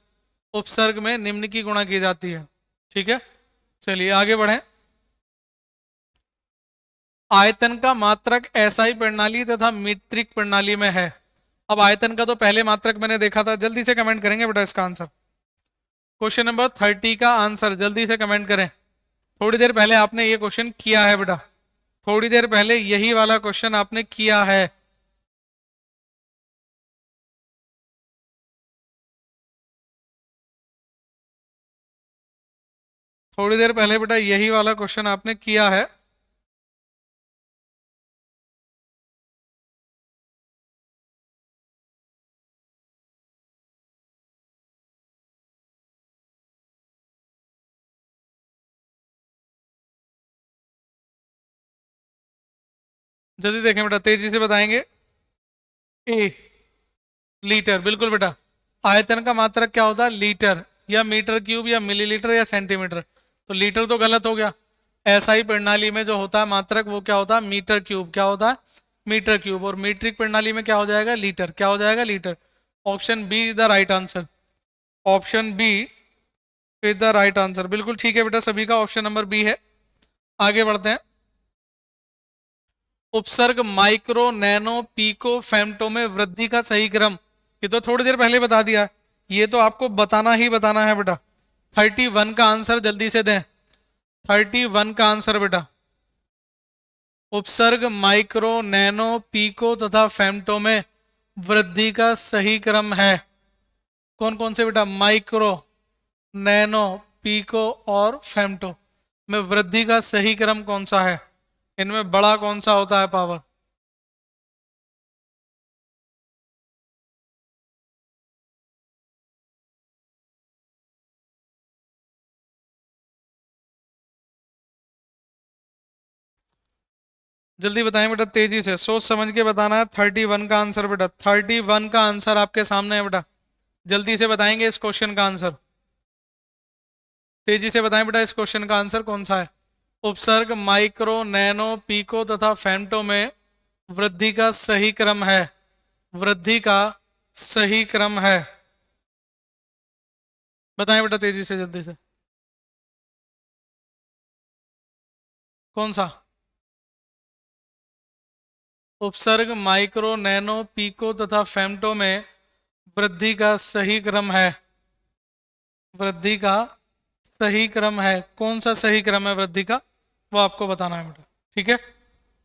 उपसर्ग में निम्न की गुणा की जाती है। ठीक है, चलिए आगे बढ़ें। आयतन का मात्रक एसआई प्रणाली तथा मीट्रिक प्रणाली में है। अब आयतन का तो पहले मात्रक मैंने देखा था, जल्दी से कमेंट करेंगे बेटा इसका आंसर। क्वेश्चन नंबर 30 का आंसर जल्दी से कमेंट करें। थोड़ी देर पहले आपने ये क्वेश्चन किया है बेटा, थोड़ी देर पहले यही वाला क्वेश्चन आपने किया है। थोड़ी देर पहले बेटा यही वाला क्वेश्चन आपने किया है। जल्दी देखें बेटा, तेजी से बताएंगे। ए, लीटर, बिल्कुल बेटा। आयतन का मात्रक क्या होता है? लीटर, या मीटर क्यूब, या मिलीलीटर, या सेंटीमीटर। तो लीटर तो गलत हो गया। एसआई प्रणाली में जो होता है मात्रक वो क्या होता है? Metre cube. क्या होता है? Metre cube. और मीट्रिक प्रणाली में क्या हो जाएगा? लीटर। क्या हो जाएगा? Litre. Option B is the right answer. Option B is the right answer. बिल्कुल ठीक है बेटा, सभी का ऑप्शन नंबर बी है। आगे बढ़ते हैं। उपसर्ग माइक्रो, नैनो, पीको, फेम्टो में वृद्धि का सही क्रम, ये तो थोड़ी देर पहले बता दिया, ये तो आपको बताना ही बताना है बेटा। 31 का आंसर जल्दी से दें। 31 का आंसर बेटा, उपसर्ग माइक्रो, नैनो, पीको तथा फेम्टो में वृद्धि का सही क्रम है। कौन कौन से बेटा? माइक्रो, नैनो, पीको और फेम्टो में वृद्धि का सही क्रम कौन सा है? इनमें बड़ा कौन सा होता है पावर? जल्दी बताएं बेटा, तेजी से सोच समझ के बताना है। 31 का आंसर बेटा, 31 का आंसर आपके सामने है बेटा। जल्दी से बताएंगे इस क्वेश्चन का आंसर, तेजी से बताएं बेटा इस क्वेश्चन का आंसर कौन सा है? उपसर्ग माइक्रो, नैनो, पीको तथा फेम्टो में वृद्धि का सही क्रम है, वृद्धि का सही क्रम है। बताएं बेटा तेजी से, जल्दी से, कौन सा? उपसर्ग माइक्रो, नैनो, पीको तथा फेम्टो में वृद्धि का सही क्रम है, वृद्धि का सही क्रम है। कौन सा सही क्रम है वृद्धि का, वो आपको बताना है बेटा। ठीक है,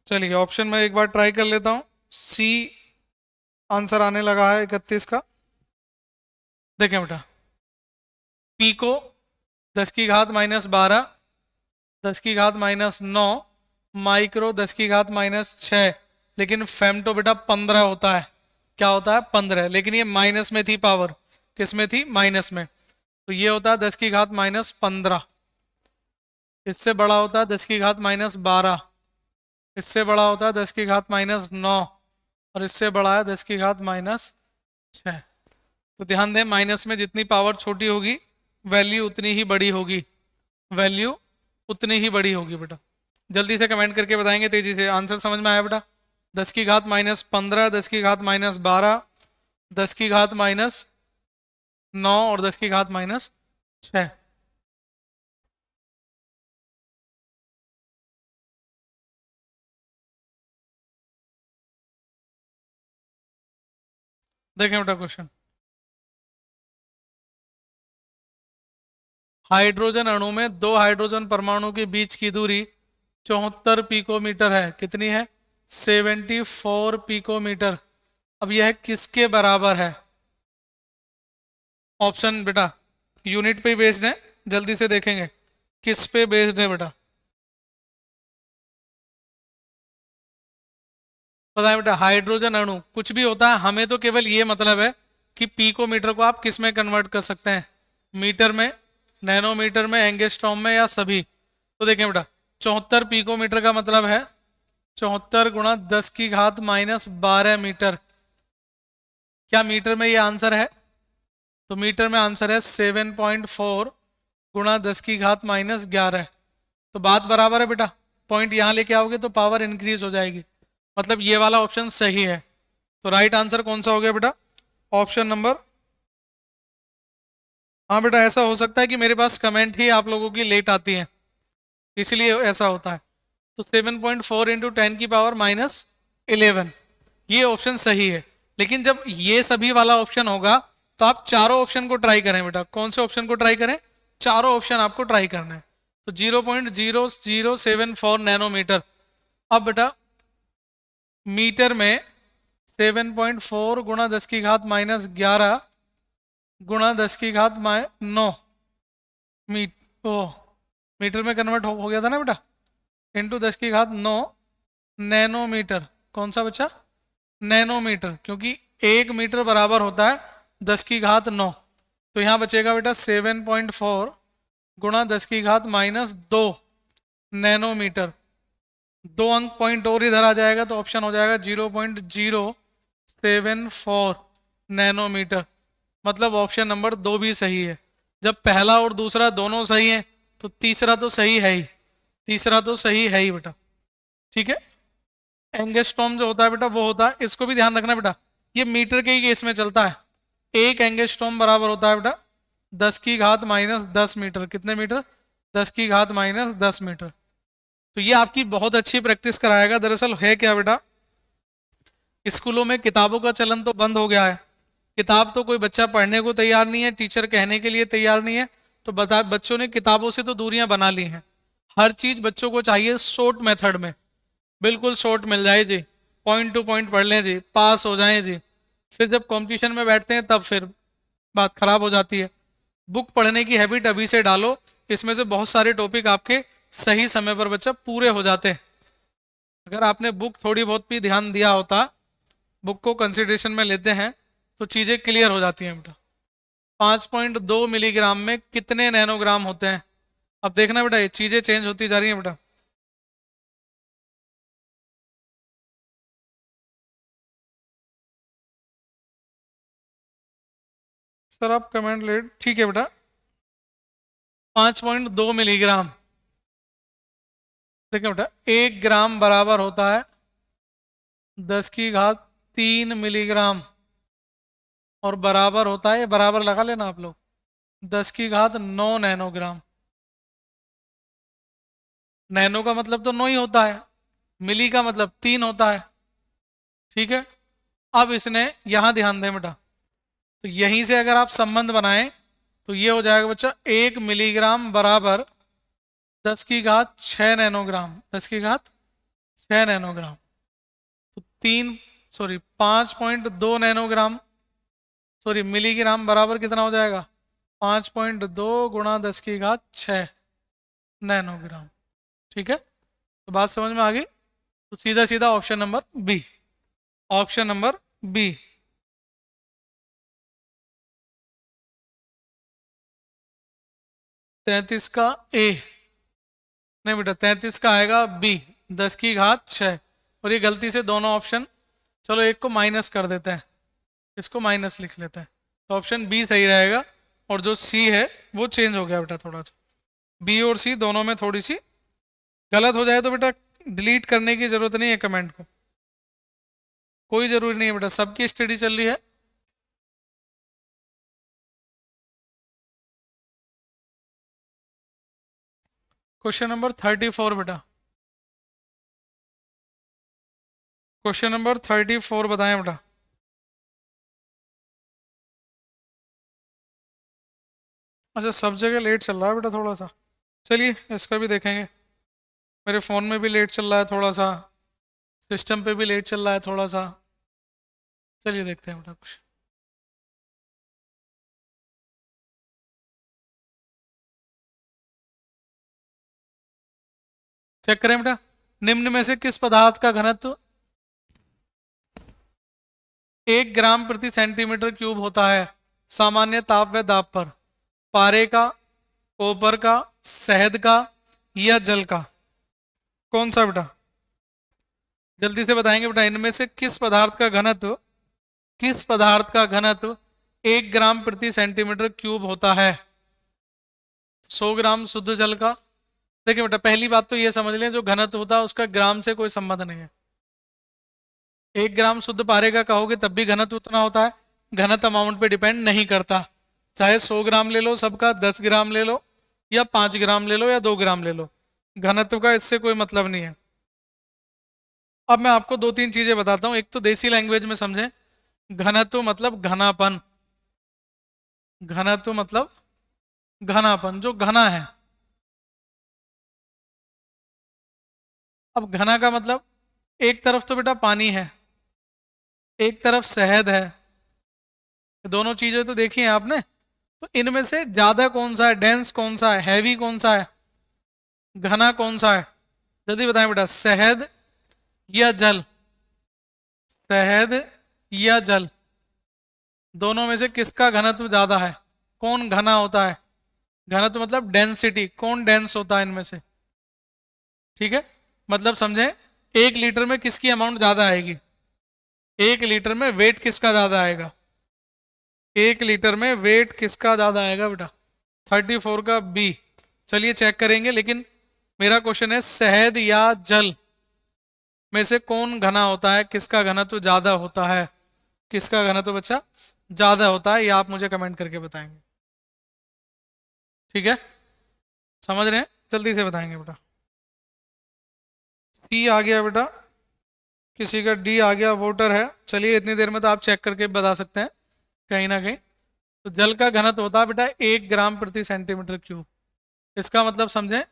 चलिए ऑप्शन में एक बार ट्राई कर लेता हूं। सी आंसर आने लगा है 31 का। देखें बेटा, पीको 10 की घात -12, 10 की घात -9, माइक्रो 10 की घात -6, लेकिन फेम्टो बेटा 15 होता है। क्या होता है? 15। लेकिन ये माइनस में थी पावर, किस में थी? माइनस में। तो ये होता है 10 की घात -15, इससे बड़ा होता है 10 की घात -12, इससे बड़ा होता है 10 की घात -9 और इससे बड़ा है 10 की घात -6। तो ध्यान दें, माइनस में जितनी पावर छोटी होगी वैल्यू उतनी ही बड़ी होगी, वैल्यू उतनी ही बड़ी होगी बेटा। जल्दी से कमेंट करके बताएंगे तेजी से, आंसर समझ में आया बेटा? 10 की घात -15, 10 की घात -12, 10 की घात -9 और 10 की घात -6। देखें बेटा क्वेश्चन, हाइड्रोजन अणु में दो हाइड्रोजन परमाणु के बीच की दूरी 74 पिकोमीटर है। कितनी है? 74 पिकोमीटर। अब यह किसके बराबर है? ऑप्शन बेटा यूनिट पे बेस्ड है, जल्दी से देखेंगे किस पे बेस्ड है बेटा। पता है बेटा, हाइड्रोजन अणु कुछ भी होता है, हमें तो केवल ये मतलब है कि पिकोमीटर को आप किस में कन्वर्ट कर सकते हैं, मीटर में, नैनोमीटर में, एंगस्ट्रॉम में या सभी। तो देखें बेटा, 74 पिकोमीटर का मतलब है 74 गुणा 10 की घात -12 मीटर। क्या मीटर में ये आंसर है? तो मीटर में आंसर है 7.4 गुणा 10 की घात -11। तो बात बराबर है बेटा, पॉइंट यहाँ लेके आओगे तो पावर इंक्रीज हो जाएगी, मतलब ये वाला ऑप्शन सही है। तो राइट आंसर कौन सा हो गया बेटा? ऑप्शन नंबर, हाँ बेटा ऐसा हो सकता है कि मेरे पास कमेंट ही आप लोगों की लेट आती है, इसलिए ऐसा होता है। तो 7.4 इंटू 10 की पावर -11, ये ऑप्शन सही है। लेकिन जब ये सभी वाला ऑप्शन होगा तो आप चारों ऑप्शन को ट्राई करें बेटा। कौन से ऑप्शन को ट्राई करें? चारों ऑप्शन आपको ट्राई करना है। तो 0.0074 नैनोमीटर। अब बेटा मीटर में 7.4 गुणा 10 की घात -11 गुणा 10 की घात 9 मीटर में कन्वर्ट हो गया था ना बेटा, इंटू 10 की घात 9 नैनोमीटर। कौन सा बच्चा? नैनोमीटर, क्योंकि 1 मीटर बराबर होता है 10 की घात 9। तो यहाँ बचेगा बेटा 7.4 गुणा 10 की घात -2 नैनोमीटर। 2 अंक पॉइंट और इधर आ जाएगा तो ऑप्शन हो जाएगा 0.074 नैनोमीटर। मतलब ऑप्शन नंबर 2 भी सही है। जब पहला और दूसरा दोनों सही है तो तीसरा तो सही है ही, तीसरा तो सही है ही बेटा। ठीक है, एंगस्ट्रॉम जो होता है बेटा वो होता है, इसको भी ध्यान रखना बेटा, ये मीटर के ही केस में चलता है। एक एंगस्ट्रॉम बराबर होता है बेटा 10 की घात -10 मीटर। कितने मीटर? 10 की घात -10 मीटर। तो ये आपकी बहुत अच्छी प्रैक्टिस कराएगा। दरअसल है क्या बेटा, स्कूलों में किताबों का चलन तो बंद हो गया है, किताब तो कोई बच्चा पढ़ने को तैयार नहीं है, टीचर कहने के लिए तैयार नहीं है, तो बच्चों ने किताबों से तो दूरियां बना ली हैं। हर चीज बच्चों को चाहिए शॉर्ट मेथड में, बिल्कुल शॉर्ट मिल जाए जी, पॉइंट टू पॉइंट पढ़ लें जी, पास हो जाएं जी। फिर जब कंपटीशन में बैठते हैं तब फिर बात खराब हो जाती है। बुक पढ़ने की हैबिट अभी से डालो, इसमें से बहुत सारे टॉपिक आपके सही समय पर बच्चा पूरे हो जाते हैं। अगर आपने बुक थोड़ी बहुत भी ध्यान दिया होता, बुक को कंसिडरेशन में लेते हैं, तो चीजें क्लियर हो जाती हैं बेटा। 5.2 मिलीग्राम में कितने नैनोग्राम होते हैं? अब देखना बेटा, ये चीजें चेंज होती जा रही हैं बेटा। सर आप कमेंट लेट, ठीक है बेटा। 5.2 मिलीग्राम, देखिए बेटा, 1 ग्राम बराबर होता है 10 की घात 3 मिलीग्राम, और बराबर होता है, बराबर लगा लेना आप लोग, 10 की घात 9 नैनोग्राम। नैनो का मतलब तो 9 ही होता है, मिली का मतलब 3 होता है, ठीक है। अब इसने यहां ध्यान दें बेटा, तो यहीं से अगर आप संबंध बनाएं तो ये हो जाएगा बच्चा 1 मिलीग्राम बराबर 10 की घात 6 नैनोग्राम, 10 की घात 6 नैनोग्राम। तो 5.2 सॉरी मिलीग्राम बराबर कितना हो जाएगा? 5.2 गुणा 10 की घात 6 नैनोग्राम, ठीक है। तो बात समझ में आ गई? तो सीधा सीधा option number B, option number B. 33 का ए, नहीं बेटा 33 का आएगा बी, 10 की घात 6। और ये गलती से दोनों ऑप्शन, चलो एक को माइनस कर देते हैं, इसको माइनस लिख लेते हैं, तो ऑप्शन बी सही रहेगा। और जो सी है वो चेंज हो गया बेटा थोड़ा सा, बी और सी दोनों में थोड़ी सी गलत हो जाए तो बेटा डिलीट करने की जरूरत नहीं है कमेंट को, कोई जरूरी नहीं है बेटा, सबकी स्टडी चल रही है। क्वेश्चन नंबर 34 बेटा, क्वेश्चन नंबर 34 बताएं बेटा। अच्छा सब जगह लेट चल रहा है बेटा थोड़ा सा, चलिए इसका भी देखेंगे। मेरे फ़ोन में भी लेट चल रहा है थोड़ा सा, सिस्टम पे भी लेट चल रहा है थोड़ा सा, चलिए देखते हैं बेटा कुछ। चेक करें बेटा, निम्न में से किस पदार्थ का घनत्व 1 ग्राम प्रति सेंटीमीटर क्यूब होता है सामान्य ताप व दाब पर? पारे का, कोपर का, शहद का, या जल का? कौन सा बेटा? जल्दी से बताएंगे बेटा, इनमें से किस पदार्थ का घनत्व 1 ग्राम प्रति सेंटीमीटर क्यूब होता है? 100 ग्राम शुद्ध जल का। देखिए बेटा पहली बात तो ये समझ लें, जो घनत्व होता है उसका ग्राम से कोई संबंध नहीं है। 1 ग्राम शुद्ध पारे का कहोगे तब भी घनत्व उतना होता है, घनत्व अमाउंट पे डिपेंड नहीं करता। चाहे 100 ग्राम ले लो सबका, 10 ग्राम ले लो, या 5 ग्राम ले लो, या 2 ग्राम ले लो, घनत्व का इससे कोई मतलब नहीं है। अब मैं आपको दो तीन चीजें बताता हूँ, एक तो देसी लैंग्वेज में समझें। घनत्व मतलब घनापन, घनत्व मतलब घनापन, जो घना है। अब घना का मतलब, एक तरफ तो बेटा पानी है, एक तरफ शहद है, दोनों चीजें तो देखी हैं आपने। तो इनमें से ज्यादा कौन सा है, डेंस कौन सा है, हैवी कौन सा है, घना कौन सा है? जल्दी बताएं बेटा, शहद या जल? शहद या जल, दोनों में से किसका घनत्व ज्यादा है? कौन घना होता है? घनत्व मतलब डेंसिटी, कौन डेंस होता है इनमें से? ठीक है, मतलब समझे, 1 लीटर में किसकी अमाउंट ज्यादा आएगी? 1 लीटर में वेट किसका ज्यादा आएगा? 1 लीटर में वेट किसका ज्यादा आएगा बेटा? 34 का बी। चलिए चेक करेंगे, लेकिन मेरा क्वेश्चन है शहद या जल में से कौन घना होता है, किसका घनत्व ज्यादा होता है? किसका घनत्व बच्चा ज्यादा होता है, ये आप मुझे कमेंट करके बताएंगे, ठीक है। समझ रहे हैं? जल्दी से बताएंगे बेटा। सी आ गया बेटा, किसी का डी आ गया, वोटर है। चलिए इतनी देर में तो आप चेक करके बता सकते हैं कहीं ना कहीं। तो जल का घनत्व होता है बेटा 1 ग्राम प्रति सेंटीमीटर क्यूब। इसका मतलब समझें,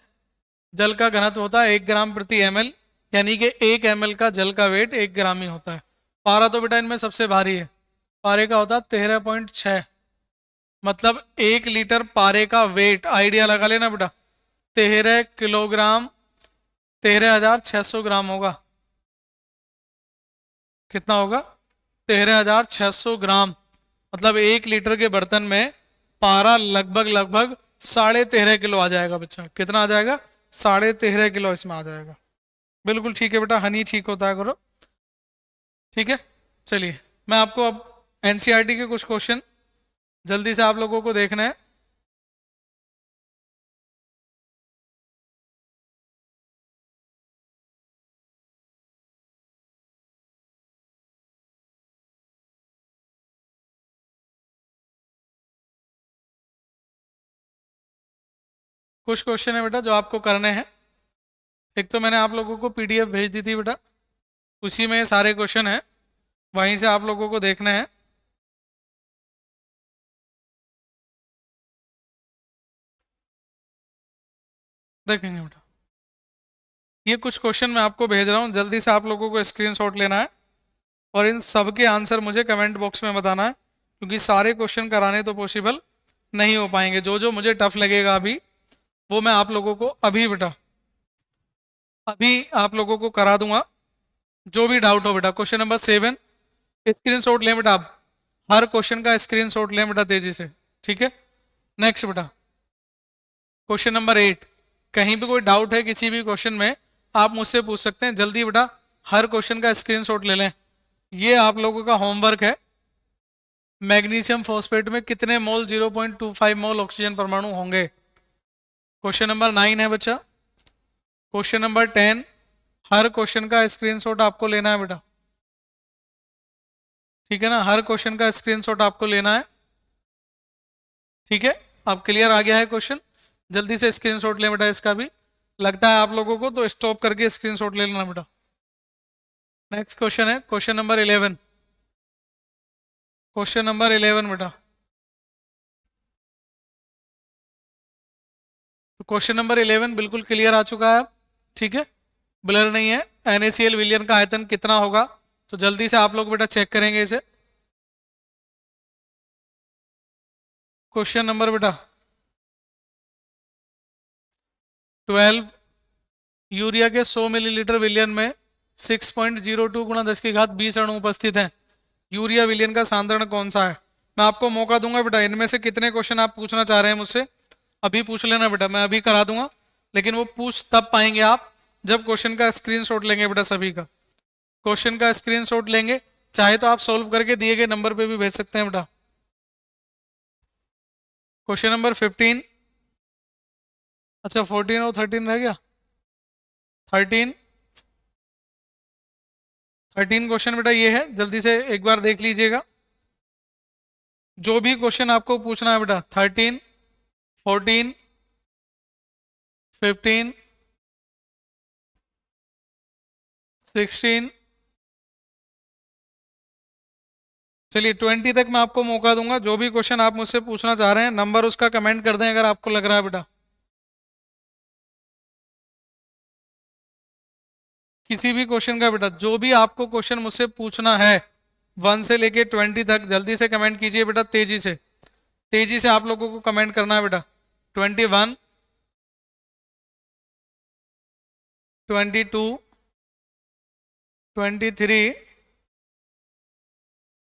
जल का घनत्व होता है 1 ग्राम प्रति ml, यानी कि 1 ml का जल का वेट 1 ग्राम ही होता है। पारा तो बेटा इनमें सबसे भारी है, पारे का होता है 13.6, मतलब 1 लीटर पारे का वेट, आइडिया लगा लेना बेटा, 13 किलोग्राम, 13,600 ग्राम होगा। कितना होगा? 13,600 ग्राम। मतलब 1 लीटर के बर्तन में पारा लगभग लगभग 13.5 किलो आ जाएगा बच्चा। कितना आ जाएगा? 13.5 किलो इसमें आ जाएगा। बिल्कुल ठीक है बेटा, हनी ठीक होता है करो। ठीक है, चलिए मैं आपको अब एनसीईआरटी के कुछ क्वेश्चन जल्दी से आप लोगों को देखना है। कुछ क्वेश्चन है बेटा जो आपको करने हैं। एक तो मैंने आप लोगों को पीडीएफ भेज दी थी बेटा, उसी में ये सारे क्वेश्चन हैं, वहीं से आप लोगों को देखने हैं। देखेंगे बेटा, ये कुछ क्वेश्चन मैं आपको भेज रहा हूँ, जल्दी से आप लोगों को स्क्रीनशॉट लेना है और इन सब के आंसर मुझे कमेंट बॉक्स में बताना है, क्योंकि सारे क्वेश्चन कराने तो पॉसिबल नहीं हो पाएंगे। जो जो मुझे टफ लगेगा अभी, वो मैं आप लोगों को अभी बेटा, अभी आप लोगों को करा दूंगा। जो भी डाउट हो बेटा, क्वेश्चन नंबर 7 स्क्रीनशॉट लें बेटा आप, हर क्वेश्चन का स्क्रीनशॉट लें बेटा तेजी से। ठीक है, नेक्स्ट बेटा क्वेश्चन नंबर 8, कहीं भी कोई डाउट है किसी भी क्वेश्चन में आप मुझसे पूछ सकते हैं। जल्दी बेटा हर क्वेश्चन का स्क्रीनशॉट ले लें। ये आप लोगों का होमवर्क है। मैग्नीशियम फॉस्फेट में कितने मोल 0.25 मोल ऑक्सीजन परमाणु होंगे? क्वेश्चन नंबर 9 है बच्चा। क्वेश्चन नंबर 10, हर क्वेश्चन का स्क्रीनशॉट आपको लेना है बेटा। ठीक है ना, हर क्वेश्चन का स्क्रीनशॉट आपको लेना है। ठीक है, अब क्लियर आ गया है क्वेश्चन? जल्दी से स्क्रीनशॉट लें बेटा इसका भी। लगता है आप लोगों को, तो स्टॉप करके स्क्रीनशॉट ले लेना बेटा। नेक्स्ट क्वेश्चन है क्वेश्चन नंबर 11। क्वेश्चन नंबर 11 बेटा, तो क्वेश्चन नंबर 11 बिल्कुल क्लियर आ चुका है। ठीक है, ब्लर नहीं है। NaCl विलयन का आयतन कितना होगा? तो जल्दी से आप लोग बेटा चेक करेंगे इसे। क्वेश्चन नंबर बेटा 12, यूरिया के 100 मिलीलीटर विलयन में 6.02 गुणा 10 की घात 20 अणु उपस्थित हैं। यूरिया विलयन का सांद्रण कौन सा है? मैं आपको मौका दूंगा बेटा, इनमें से कितने क्वेश्चन आप पूछना चाह रहे हैं मुझसे अभी पूछ लेना बेटा, मैं अभी करा दूंगा। लेकिन वो पूछ तब पाएंगे आप जब क्वेश्चन का स्क्रीनशॉट लेंगे बेटा। सभी का क्वेश्चन का स्क्रीनशॉट लेंगे, चाहे तो आप सॉल्व करके दिए गए नंबर पे भी भेज सकते हैं बेटा। क्वेश्चन नंबर 15, अच्छा 14 और 13 रह गया। 13 क्वेश्चन बेटा ये है, जल्दी से एक बार देख लीजिएगा। जो भी क्वेश्चन आपको पूछना है बेटा, 13, 14, 15, 16, चलिए 20 तक मैं आपको मौका दूंगा। जो भी क्वेश्चन आप मुझसे पूछना चाह रहे हैं, नंबर उसका कमेंट कर दें अगर आपको लग रहा है बेटा। किसी भी क्वेश्चन का बेटा, जो भी आपको क्वेश्चन मुझसे पूछना है 1 से लेके 20 तक, जल्दी से कमेंट कीजिए बेटा, तेजी से। तेजी से आप लोगों को कमेंट करना है बेटा। 21, 22, 23,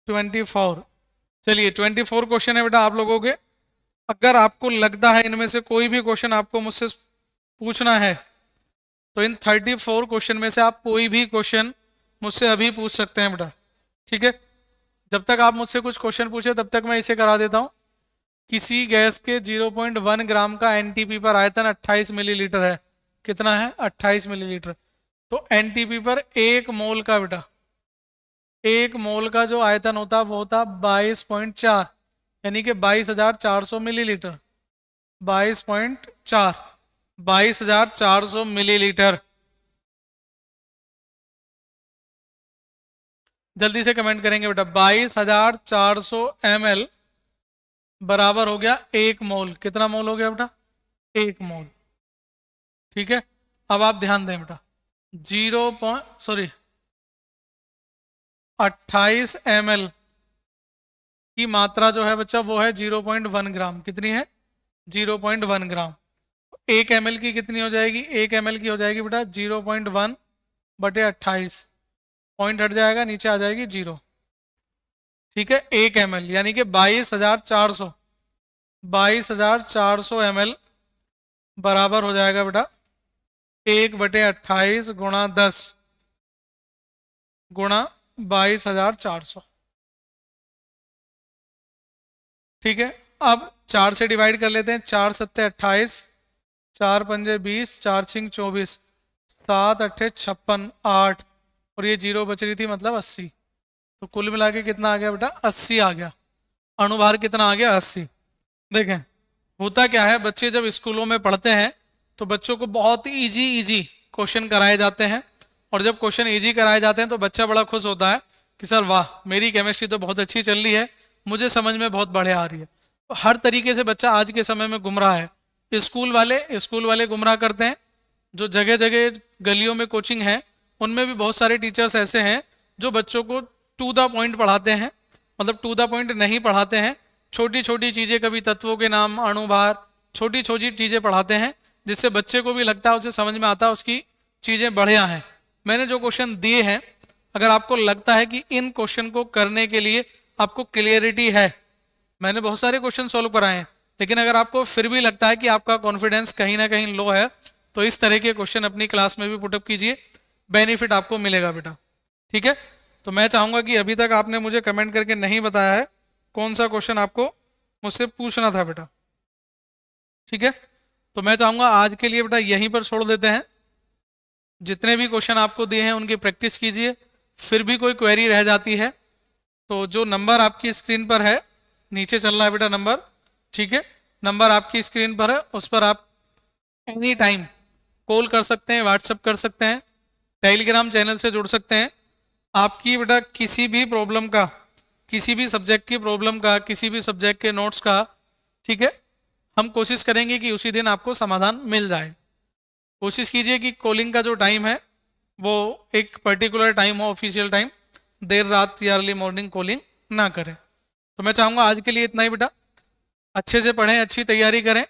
24। चलिए 24 क्वेश्चन है बेटा आप लोगों के। अगर आपको लगता है इनमें से कोई भी क्वेश्चन आपको मुझसे पूछना है, तो इन 34 क्वेश्चन में से आप कोई भी क्वेश्चन मुझसे अभी पूछ सकते हैं बेटा। ठीक है, जब तक आप मुझसे कुछ क्वेश्चन पूछे तब तक मैं इसे करा देता हूं। किसी गैस के 0.1 ग्राम का एनटीपी पर आयतन 28 मिलीलीटर है। कितना है? 28 मिलीलीटर। तो एनटीपी पर 1 मोल का बेटा, 1 मोल का जो आयतन होता है वो होता 22.4, यानी कि 22,400 मिलीलीटर। 22.4, 22,400 मिलीलीटर। जल्दी से कमेंट करेंगे बेटा। 22,400 ml बराबर हो गया 1 मोल। कितना मोल हो गया बेटा? 1 मोल। ठीक है, अब आप ध्यान दें बेटा, 28 ml की मात्रा जो है बच्चा वो है 0.1 ग्राम। कितनी है? 0.1 ग्राम। 1 ml की कितनी हो जाएगी? 1 ml की हो जाएगी बेटा 0.1 बटे 28, पॉइंट हट जाएगा, नीचे आ जाएगी 0। ठीक है, 1 ml यानी कि 22,400, 22,400 ml बराबर हो जाएगा बेटा 1/28 गुणा 10 गुणा 22,400। ठीक है, अब 4 से डिवाइड कर लेते हैं। 4 सत्ते 28, 4 पंजे 20, 4 छिंग 24, 7 अट्ठे 56, 8 और ये 0 बच रही थी मतलब 80। तो कुल मिला के कितना आ गया बेटा? 80 आ गया। अणुभार कितना आ गया? 80। देखें होता क्या है, बच्चे जब स्कूलों में पढ़ते हैं तो बच्चों को बहुत इजी इजी क्वेश्चन कराए जाते हैं, और जब क्वेश्चन इजी कराए जाते हैं तो बच्चा बड़ा खुश होता है कि सर वाह, मेरी केमिस्ट्री तो बहुत अच्छी चल रही है, मुझे समझ में बहुत बढ़िया आ रही है। तो हर तरीके से बच्चा आज के समय में गुमराह है। स्कूल वाले गुमराह करते हैं, जो जगह जगह गलियों में कोचिंग है उनमें भी बहुत सारे टीचर्स ऐसे हैं जो बच्चों को टू द पॉइंट पढ़ाते हैं, मतलब टू द पॉइंट नहीं पढ़ाते हैं, छोटी छोटी चीज़ें, कभी तत्वों के नाम, अणुभार, छोटी छोटी चीज़ें पढ़ाते हैं जिससे बच्चे को भी लगता है, उसे समझ में आता है, उसकी चीज़ें बढ़िया हैं। मैंने जो क्वेश्चन दिए हैं, अगर आपको लगता है कि इन क्वेश्चन को करने के लिए आपको क्लियरिटी है, मैंने बहुत सारे क्वेश्चन सॉल्व कराए हैं, लेकिन अगर आपको फिर भी लगता है कि आपका कॉन्फिडेंस कहीं ना कहीं लो है, तो इस तरह के क्वेश्चन अपनी क्लास में भी पुटअप कीजिए, बेनिफिट आपको मिलेगा बेटा। ठीक है, तो मैं चाहूंगा कि अभी तक आपने मुझे कमेंट करके नहीं बताया है कौन सा क्वेश्चन आपको मुझसे पूछना था बेटा। ठीक है, तो मैं चाहूंगा आज के लिए बेटा यहीं पर छोड़ देते हैं। जितने भी क्वेश्चन आपको दिए हैं उनकी प्रैक्टिस कीजिए, फिर भी कोई क्वेरी रह जाती है तो जो नंबर आपकी स्क्रीन पर है, नीचे चल रहा है बेटा नंबर, ठीक है, नंबर आपकी स्क्रीन पर है, उस पर आप एनी टाइम कॉल कर सकते हैं, व्हाट्सअप कर सकते हैं, टेलीग्राम चैनल से जुड़ सकते हैं। आपकी बेटा किसी भी प्रॉब्लम का, किसी भी सब्जेक्ट की प्रॉब्लम का, किसी भी सब्जेक्ट के नोट्स का, ठीक है, हम कोशिश करेंगे कि उसी दिन आपको समाधान मिल जाए। कोशिश कीजिए कि कॉलिंग का जो टाइम है वो एक पर्टिकुलर टाइम हो, ऑफिशियल टाइम, देर रात या अर्ली मॉर्निंग कॉलिंग ना करें। तो मैं चाहूँगा आज के लिए इतना ही बेटा, अच्छे से पढ़ें, अच्छी तैयारी करें।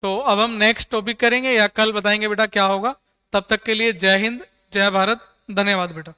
तो अब हम नेक्स्ट टॉपिक करेंगे या कल बताएंगे बेटा क्या होगा। तब तक के लिए जय हिंद, जय भारत, धन्यवाद बेटा।